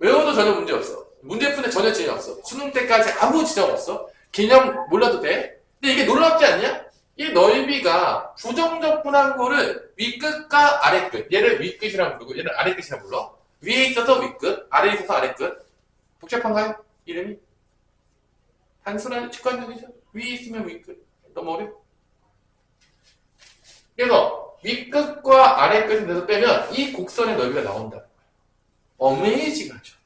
외워도 전혀 문제 없어. 문제 푸는데 전혀 지장 없어. 수능 때까지 아무 지장 없어. 개념 몰라도 돼. 근데 이게 놀랍지 않냐? 이 넓이가 부정적분한 거를 윗끝과 아래끝. 얘를 윗끝이라고 부르고 얘를 아래끝이라고 불러. 위에 있어서 윗끝, 아래에 있어서 아래끝. 복잡한가요? 이름이? 단순한 직관적이죠? 위에 있으면 윗끝. 너무 어려워? 그래서 윗끝과 아래끝을 내서 빼면 이 곡선의 넓이가 나온다는 거야. 어메이징하죠.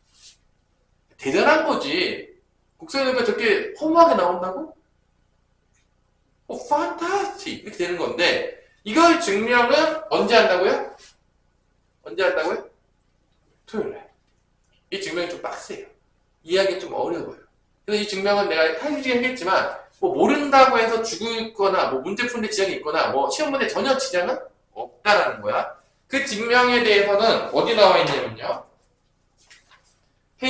대단한 거지. 곡선의 넓이가 저렇게 허무하게 나온다고? 판타스틱 이렇게 되는 건데 이걸 증명은 언제 한다고요? 언제 한다고요? 토요일에. 이 증명이 좀 빡세요. 이해하기 좀 어려워요. 그래서 이 증명은 내가 해주긴 했겠지만 뭐 모른다고 해서 죽거나 뭐 문제 푸는데 지장이 있거나 뭐 시험 문제 전혀 지장은 없다라는 거야. 그 증명에 대해서는 어디 나와 있냐면요.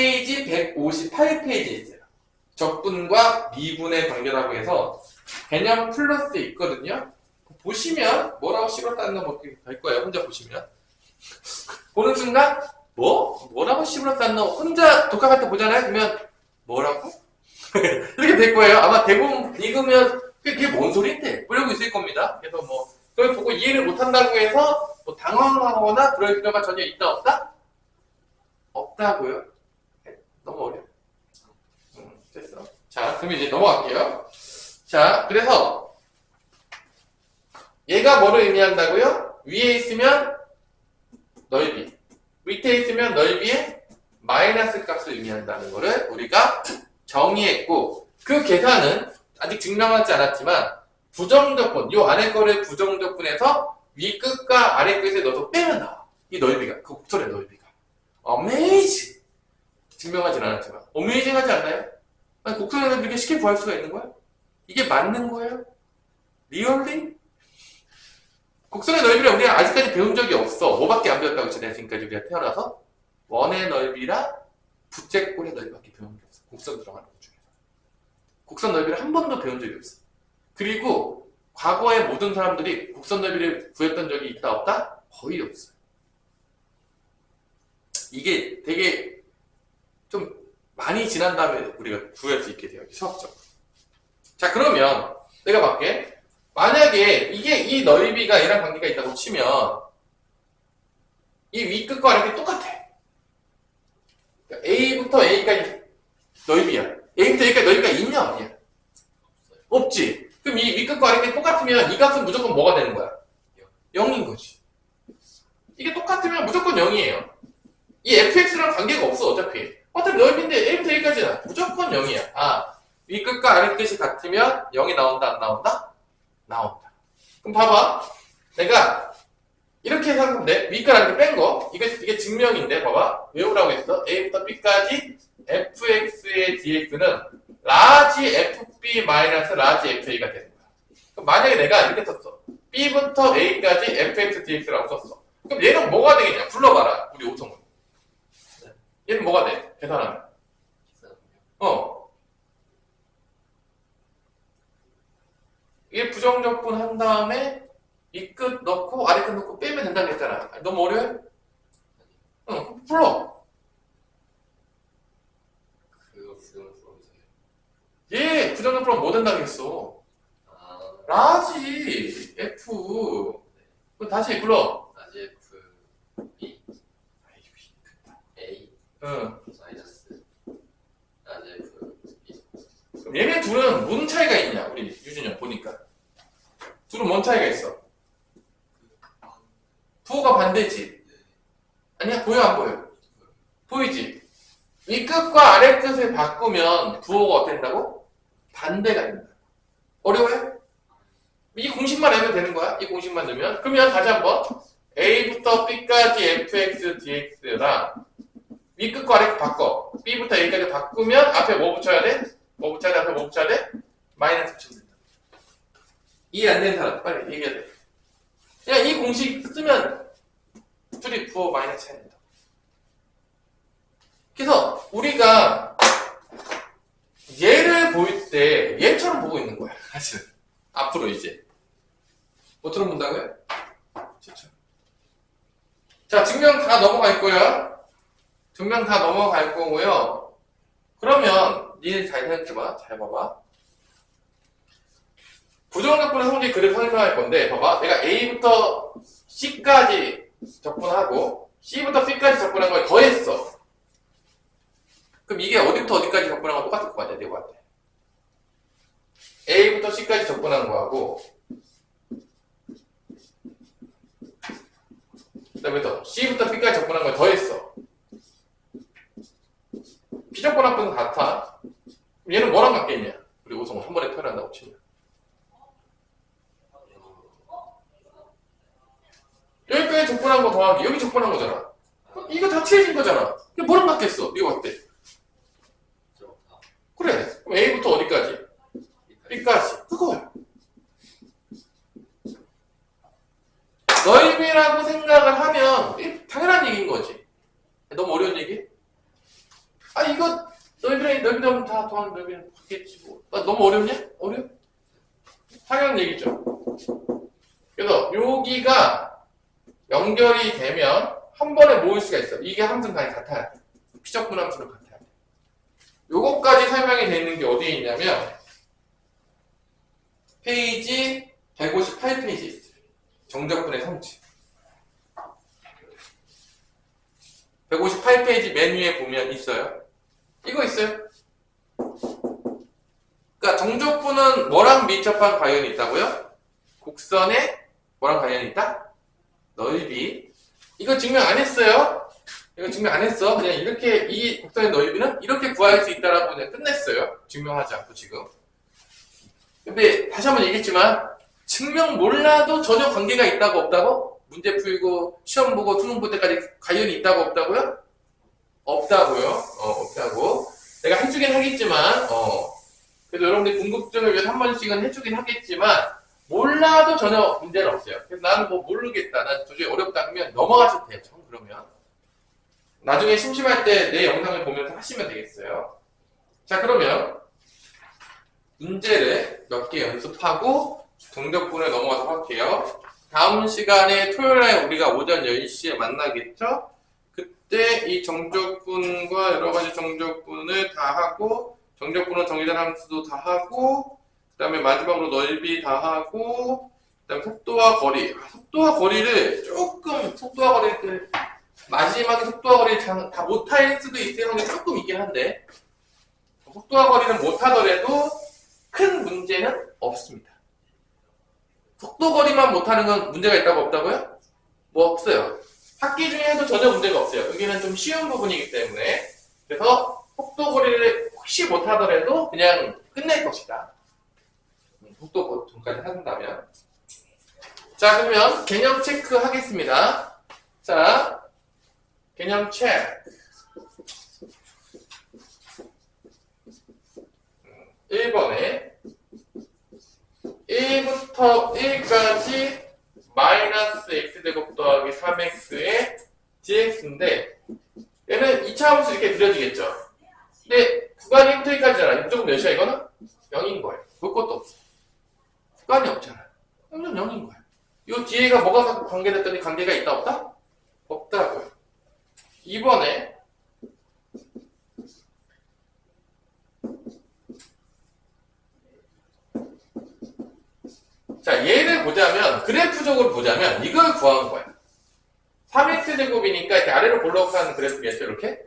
페이지 158페이지에 있어요. 적분과 미분의 관계라고 해서 개념 플러스에 있거든요. 보시면 뭐라고 씹었다는 거 될 거예요. 혼자 보시면. 보는 순간 뭐라고 씹었다는 거 혼자 독학할 때 보잖아요. 그러면 뭐라고? 이렇게 될 거예요. 아마 대부분 읽으면 그게 뭔 소리인데? 이러고 있을 겁니다. 그래서 그걸 보고 이해를 못한다고 해서 당황하거나 그럴 필요가 전혀 있다 없다? 없다고요. 너무 어려워. 됐어. 자, 그럼 이제 넘어갈게요. 자, 그래서 얘가 뭐를 의미한다고요? 위에 있으면 넓이, 밑에 있으면 넓이의 마이너스 값을 의미한다는 거를 우리가 정의했고, 그 계산은 아직 증명하지 않았지만 부정적분, 요 안에 거를 부정적분해서 위 끝과 아래 끝에 넣어서 빼면 나와. 이 넓이가, 그 곡선의 넓이가. 어메이징! 증명하진 않았지만 어메이징 하지 않나요? 아니, 곡선의 넓이 이렇게 쉽게 구할 수가 있는 거야? 이게 맞는 거예요? 리얼리? 곡선의 넓이를 우리가 아직까지 배운 적이 없어. 뭐밖에 안 배웠다고 했잖아요. 지금까지 우리가 태어나서 원의 넓이랑 부채꼴의 넓이밖에 배운 게 없어. 곡선 들어가는 것 중에서. 곡선 넓이를 한 번도 배운 적이 없어. 그리고 과거의 모든 사람들이 곡선 넓이를 구했던 적이 있다 없다? 거의 없어요. 이게 되게 좀 많이 지난 다음에 우리가 구할 수 있게 돼요. 수학적으로. 자, 그러면 내가 볼게. 만약에 이 넓이가 얘랑 관계가 있다고 치면 이 위 끝과 아래 끝이 똑같아. 그러니까 A부터 A까지 넓이야. A부터 A까지 넓이가 있냐 없냐? 없지. 그럼 이 위 끝과 아래 끝이 똑같으면 이 값은 무조건 뭐가 되는 거야? 0인 거지. 이게 똑같으면 무조건 0이에요. 이 fx랑 관계가 없어. 어차피 넓이인데 A부터 A까지는 무조건 0이야. 위 끝과 아래 끝이 같으면 0이 나온다 안 나온다? 나온다. 그럼 봐봐. 내가 이렇게 생각하면 돼. 위까지 이렇게 뺀 거. 이게 증명인데, 봐봐. 외우라고 했어. A부터 B까지 fx의 dx는 라지 fb 마이너스 라지 fa가 되는 거야. 그럼 만약에 내가 이렇게 썼어. B부터 A까지 fx dx라고 썼어. 그럼 얘는 뭐가 되겠냐? 불러봐라. 우리 오성은. 얘는 뭐가 돼? 계산하면. 이게 부정적분 한 다음에 이 끝 넣고 아래 끝 넣고 빼면 된다고 했잖아. 너무 어려워? 응, 풀어. 그거 부정적분이세요? 얘 부정적분은 뭐 된다고 했어? 라지 F. 그럼 다시 불러. 라지 F B A 응. 마이너스 라지 F B. 그럼 얘네 둘은 뭔 차이가 있냐? 우리 유준이 형 보니까. 둘은 뭔 차이가 있어? 부호가 반대지. 아니야? 보여 안 보여? 보이지? 위 끝과 아래 끝을 바꾸면 부호가 어떻게 된다고? 반대가 된다. 어려워요? 이 공식만 알면 되는 거야. 이 공식만 넣으면. 그러면 다시 한번 A부터 B까지 fx dx랑 위 끝과 아래 끝 바꿔. B부터 A까지 바꾸면 앞에 뭐 붙여야 돼? 뭐 붙여야 돼? 앞에 뭐 붙여야 돼? 마이너스 붙이면 된다. 이해 안 되는 사람 빨리 얘기해야 돼. 그냥 이 공식 쓰면 둘이 부호 마이너스 해야 된다. 그래서 우리가 얘를 보일 때 얘처럼 보고 있는 거야. 사실은. 앞으로 이제. 뭐처럼 본다고요? 자, 증명 다 넘어갈 거야. 증명 다 넘어갈 거고요. 그러면 니네 잘 생각해봐. 잘 봐봐. 부정적분의 성질 그대로 설명할 건데 봐봐. 내가 A부터 C까지 적분하고 C부터 C까지 적분한 걸 더했어. 그럼 이게 어디부터 어디까지 적분한 거 똑같을 거 같아. 내가 봤을 때. A부터 C까지 적분한 거하고 그 다음에 또 C부터 B까지 적분한 걸 더했어. 비적분합분은 같아. 그럼 얘는 뭐랑 같겠냐? 우리 오성은 한 번에 표현한다고 치면. 여기까지 적분한 거 더하기 여기 적분한 거잖아. 이거 다 칠해진 거잖아. 이게 뭐랑 같겠어? 이거 어때? 그래. 그럼 A부터 어디까지? B까지. 그거야. 넓이라고 생각을 하면 당연한 얘기인 거지. 너무 어려운 얘기? 아, 이거 넓이면 다 더한 넓이는 같겠지 뭐. 아, 너무 어렵냐? 어려워? 당연한 얘기죠. 그래서 여기가 연결이 되면 한 번에 모을 수가 있어. 이게 함수는 다 같아야 돼. 피적분 함수로 같아야 돼. 요거까지 설명이 되어 있는 게 어디에 있냐면 페이지 158페이지에 있어요. 정적분의 성질. 158페이지 맨 위에 보면 있어요. 이거 있어요. 그러니까 정적분은 뭐랑 밀접한 관련이 있다고요? 곡선에 뭐랑 관련이 있다? 넓이. 이거 증명 안 했어요. 이거 증명 안 했어. 그냥 이렇게 이 곡선의 넓이는 이렇게 구할 수 있다라고 그냥 끝냈어요. 증명하지 않고 지금. 근데 다시 한번 얘기했지만 증명 몰라도 전혀 관계가 있다고 없다고? 문제 풀고 시험 보고 수능 볼 때까지 관련이 있다고 없다고요? 없다고요. 없다고. 내가 해주긴 하겠지만 그래도 여러분들 궁금증을 위해서 한 번씩은 해주긴 하겠지만 몰라도 전혀 문제는 없어요. 그래서 나는 뭐 모르겠다. 난 도저히 어렵다 하면 넘어가셔도 돼요. 전 그러면. 나중에 심심할 때 내 영상을 보면서 하시면 되겠어요. 자, 그러면 문제를 몇 개 연습하고 정적분에 넘어가도록 할게요. 다음 시간에 토요일에 우리가 오전 10시에 만나겠죠? 그때 이 정적분과 여러가지 정적분을 다 하고 정적분은 정의된 함수도 다 하고 그 다음에 마지막으로 넓이 다 하고 그 다음에 속도와 거리. 속도와 거리를 조금 속도와 거리를 마지막에 속도와 거리를 다 못할 수도 있는 게 조금 있긴 한데 속도와 거리는 못하더라도 큰 문제는 없습니다. 속도 거리만 못하는 건 문제가 있다고 없다고요? 뭐 없어요. 학기 중에 해도 전혀 문제가 없어요. 여기는 좀 쉬운 부분이기 때문에 그래서 속도 거리를 혹시 못하더라도 그냥 끝낼 것이다. 속도 거리까지 한다면 자, 그러면 개념 체크 하겠습니다. 자, 개념 체크 1번에 1부터 1까지 마이너스 x제곱 더하기 3x의 dx인데 얘는 2차 함수 이렇게 그려지겠죠. 근데 구간이 1부터 1까지잖아. 무조건 몇이야 이거는? 0인 거예요. 볼 것도 없어. 구간이 없잖아. 완전 0인 거야. 이 뒤에가 뭐가 관계됐더니 관계가 있다 없다? 없다고요. 2번에 자, 얘를 보자면, 그래프적으로 보자면, 이걸 구하는 거야. 3x제곱이니까 이렇게 아래로 볼록한 그래프겠죠, 이렇게?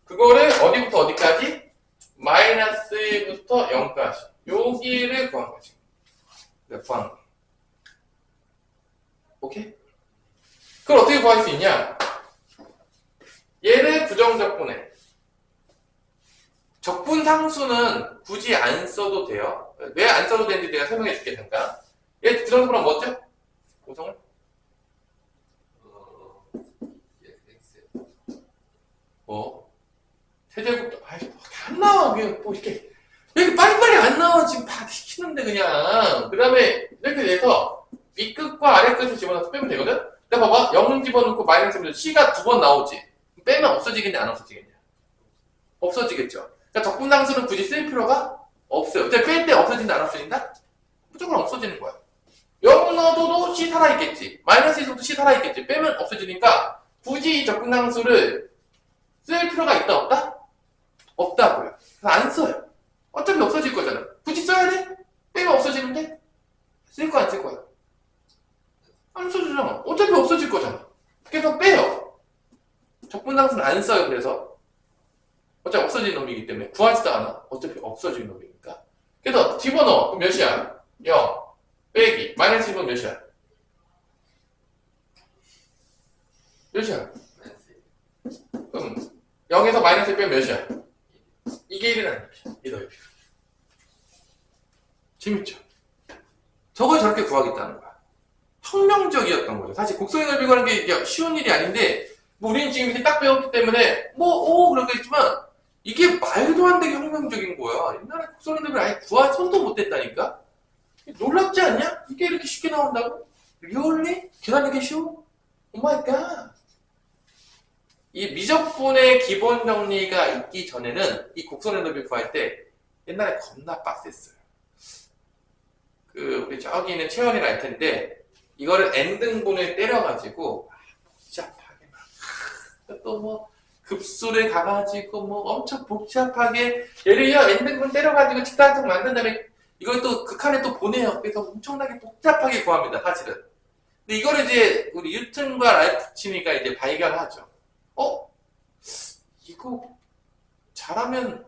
그거를 어디부터 어디까지? 마이너스 1부터 0까지. 여기를 구한 거지. 구한 거. 오케이? 그걸 어떻게 구할 수 있냐? 얘를 부정적분해. 적분상수는 굳이 안 써도 돼요. 왜 안 써도 되는지 내가 설명해 줄게, 잠깐. 얘 부정적분은 뭐죠? 고성을? 뭐? 세제곱도, 안 나와. 그냥 뭐 이렇게. 왜 이렇게 빨리빨리 안 나와? 지금 다 시키는데, 그냥. 그 다음에, 이렇게 돼서, 윗끝과 아래끝을 집어넣어서 빼면 되거든? 근데 봐봐. 0 집어넣고 마이너스 하면 C가 2번 나오지? 빼면 없어지겠냐, 안 없어지겠냐? 없어지겠죠. 그러니까 적분상수는 굳이 쓸 필요가 없어요. 근데 뺄 때 없어진다, 안 없어진다? 무조건 없어지는 거야. 0 넣어도 C 살아있겠지. 마이너스 1에서도 C 살아있겠지. 빼면 없어지니까 굳이 이 적분상수를 쓸 필요가 있다, 없다? 없다고요. 그래서 안 써요. 어차피 없어질 거잖아. 굳이 써야 돼? 빼면 없어지는데? 쓸 거야, 안 쓸 거야? 안 써주잖아. 어차피 없어질 거잖아. 그래서 빼요. 적분상수는 안 써요, 그래서. 어차피 없어진 놈이기 때문에. 구하지도 않아. 어차피 없어진 놈이니까. 그래서 집어넣어. 그럼 몇이야? 0. 빼기. 마이너스 1은 몇이야? 몇이야? 그럼 0에서 마이너스 1 빼면 몇이야? 이게 1이라는 얘기야. 이 넓이가. 재밌죠? 저걸 저렇게 구하겠다는 거야. 혁명적이었던 거죠. 사실 곡선의 넓이 구하는 게 쉬운 일이 아닌데 뭐 우리는 지금 이렇게 딱 배웠기 때문에 그러겠지만 이게 말도 안 되게 혁명적인 거야. 옛날에 곡선의 넓이를 아예 손도 못 댔다니까? 놀랍지 않냐? 이게 이렇게 쉽게 나온다고? 리얼리? 계산하기 쉬워? 오마이갓. 이 미적분의 기본 정리가 있기 전에는 이 곡선의 넓이 구할 때 옛날에 겁나 빡셌어요. 우리 저기 있는 채원이를 알 텐데 이거를 n등분을 때려가지고 복잡하게 막 또 뭐 급수를 가가지고 뭐 엄청 복잡하게 예를 들어 n등분 때려가지고 직사각형 만든 다음에 이걸 또 극한에 또 보내요. 그래서 엄청나게 복잡하게 구합니다, 사실은. 근데 이거를 이제 우리 뉴턴과 랄프 치니까 이제 발견하죠. 이거 잘하면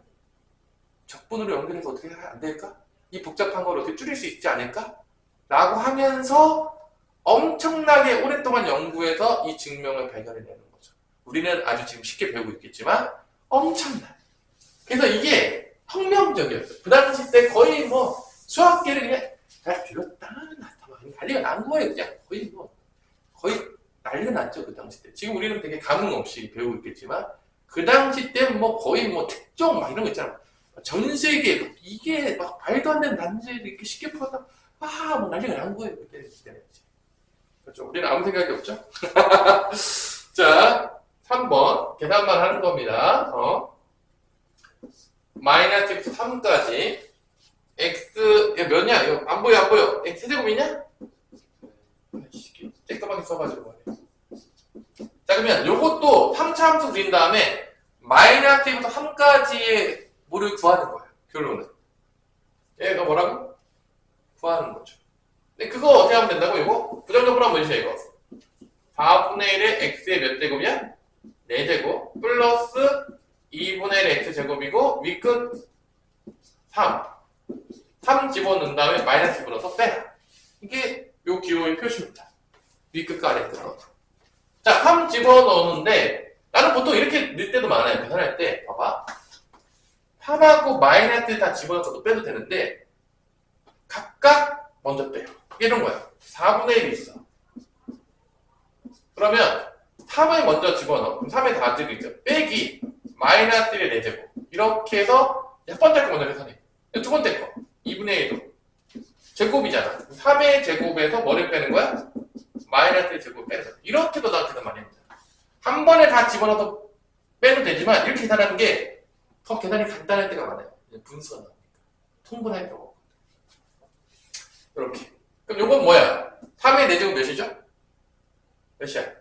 적분으로 연결해서 어떻게 안 될까? 이 복잡한 걸 어떻게 줄일 수 있지 않을까? 라고 하면서 엄청나게 오랫동안 연구해서 이 증명을 발견해내는 거죠. 우리는 아주 지금 쉽게 배우고 있겠지만 엄청나요. 그래서 이게 혁명적이었어요. 그 당시 때 거의 뭐 수학계를 그냥 잘 들었다 놨다 막 난리가 난 거예요. 그냥 거의 난리 났죠. 그 당시 때. 지금 우리는 되게 감흥 없이 배우고 있겠지만 그 당시 때 뭐 거의 뭐 특종 막 이런 거 있잖아. 전 세계 이게 막 말도 안 되는 난제를 이렇게 쉽게 풀어서 뭐 난리가 난 거예요. 그때는. 그렇죠. 우리는 아무 생각이 없죠. 자, 3번 계산만 하는 겁니다. 마이너스 3까지 x 몇이냐? 이거 안 보여? x 세제곱이냐? 쬐끄맣게 써가지고 말이야. 자, 그러면 요것도 3차 함수 그린 다음에 마이너스 1부터 3까지의 뭐를 구하는 거예요. 결론은. 얘가 뭐라고? 구하는 거죠. 근데 그거 어떻게 하면 된다고, 이거? 부정적으로 한번 보여주세요, 이거. 4분의 1의 x의 몇 제곱이야? 4제곱. 플러스 2분의 1의 x제곱이고, 위끝 3. 3 집어넣은 다음에 마이너스 집어넣어서 빼라. 이게 요 기호의 표시입니다. 위끝과 아래끝. 자, 3 집어넣는데, 나는 보통 이렇게 넣을 때도 많아요. 계산할 때. 봐봐. 3하고 마이너스 다 집어넣어서 빼도 되는데, 각각 먼저 빼요. 이런 거야. 4분의 1이 있어. 그러면 3을 먼저 집어넣어. 그럼 3의 다지고 있죠. 빼기 마이너스 1의 4제곱. 이렇게 해서 첫 번째 거 먼저 계산해. 두 번째 거. 2분의 1도. 제곱이잖아. 3의 제곱에서 뭐를 빼는 거야? 마이너스 1 제곱 빼는 거야. 이렇게도 나 계산 많이 합니다. 한 번에 다 집어넣어서 빼도 되지만 이렇게 계산하는 게 더 계산이 간단할 때가 많아요. 분수가 나오니까. 통분할 필요가 없고. 이렇게. 그럼 요건 뭐야? 3의 4제곱 몇이죠? 몇이야?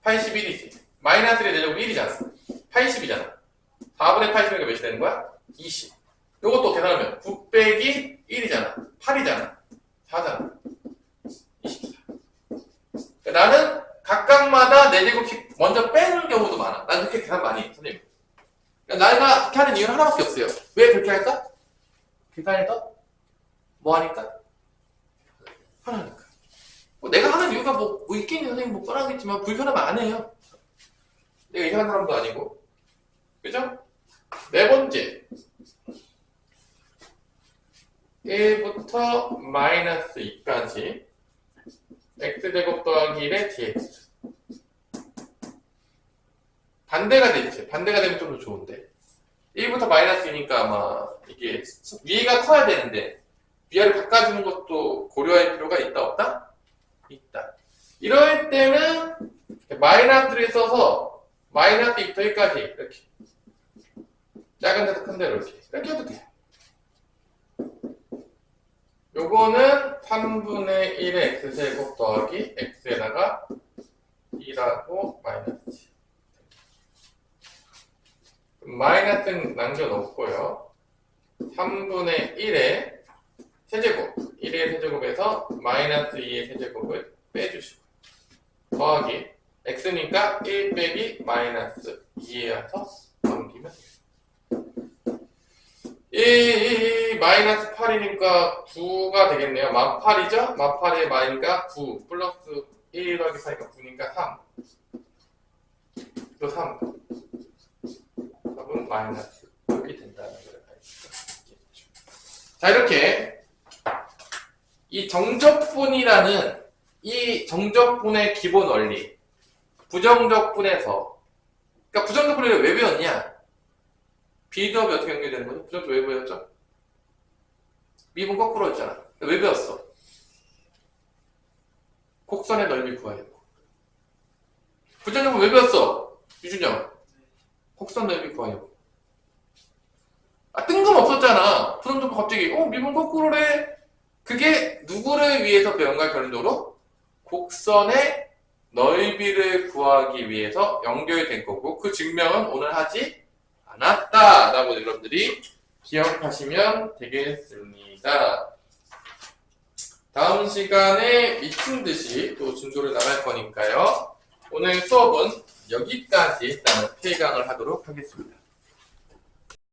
81이지. 마이너스 1의 4제곱 1이잖아. 80이잖아. 4분의 80이니까 몇이 되는 거야? 20. 요것도 계산하면 9 빼기 1이잖아. 8이잖아. 4잖아. 24. 그러니까 나는 각각마다 4제곱씩 먼저 빼는 경우도 많아. 난 그렇게 계산 많이 해, 선생님. 그러니까 내가 그렇게 하는 이유는 하나밖에 없어요. 왜 그렇게 할까? 계산해서 뭐 하니까? 편하니까. 내가 하는 이유가 뭐 있겠니 선생님 뭐 뻔하겠지만 불편하면 안 해요. 내가 이상한 사람도 아니고. 그죠? 네 번째. 1부터 마이너스 2까지 x제곱 더하기 1의 dx. 반대가 되지. 반대가 되면 좀 더 좋은데. 1부터 마이너스 2니까 아마 이게 위가 커야 되는데 위아래 바꿔주는 것도 고려할 필요가 있다 없다? 있다. 이럴 때는 마이너스를 써서 마이너스 2부터 1까지 이렇게 작은 데서 큰 데로 이렇게 해도 돼요. 요거는 3분의 1의 x제곱 더하기 x에다가 2라고 마이너스. 마이너스는 남겨놓고요. 3분의 1의 세제곱, 1의 세제곱에서 마이너스 2의 세제곱을 빼주시고 더하기 x니까 1 빼기 마이너스 2에서 넘기면 돼요. 이 마이너스 8이니까 9가 되겠네요. 마 8이죠? 마 8에 마이니까 9 플러스 1 더하기 4니까 9니까 3. 또 3. 답은 마이너스 이렇게 된다는 걸 알수 있겠죠. 자, 이렇게 이 정적분이라는 이 정적분의 기본 원리, 부정적분에서, 그러니까 부정적분을 왜 배웠냐? 비드업이 어떻게 연결되는 거죠? 부정적 왜 배웠죠? 미분 거꾸로였잖아. 왜 배웠어? 곡선의 넓이 구하려고. 부정적분 왜 배웠어? 유준영, 곡선 넓이 구하려고. 뜬금없었잖아. 그런데 갑자기, 미분 거꾸로래. 그게 누구를 위해서 배운가, 결론적으로? 곡선의 넓이를 구하기 위해서 연결된 거고, 그 증명은 오늘 하지 않았다. 라고 여러분들이 기억하시면 되겠습니다. 다음 시간에 미친 듯이 또 진도를 나갈 거니까요. 오늘 수업은 여기까지 일단 폐강을 하도록 하겠습니다.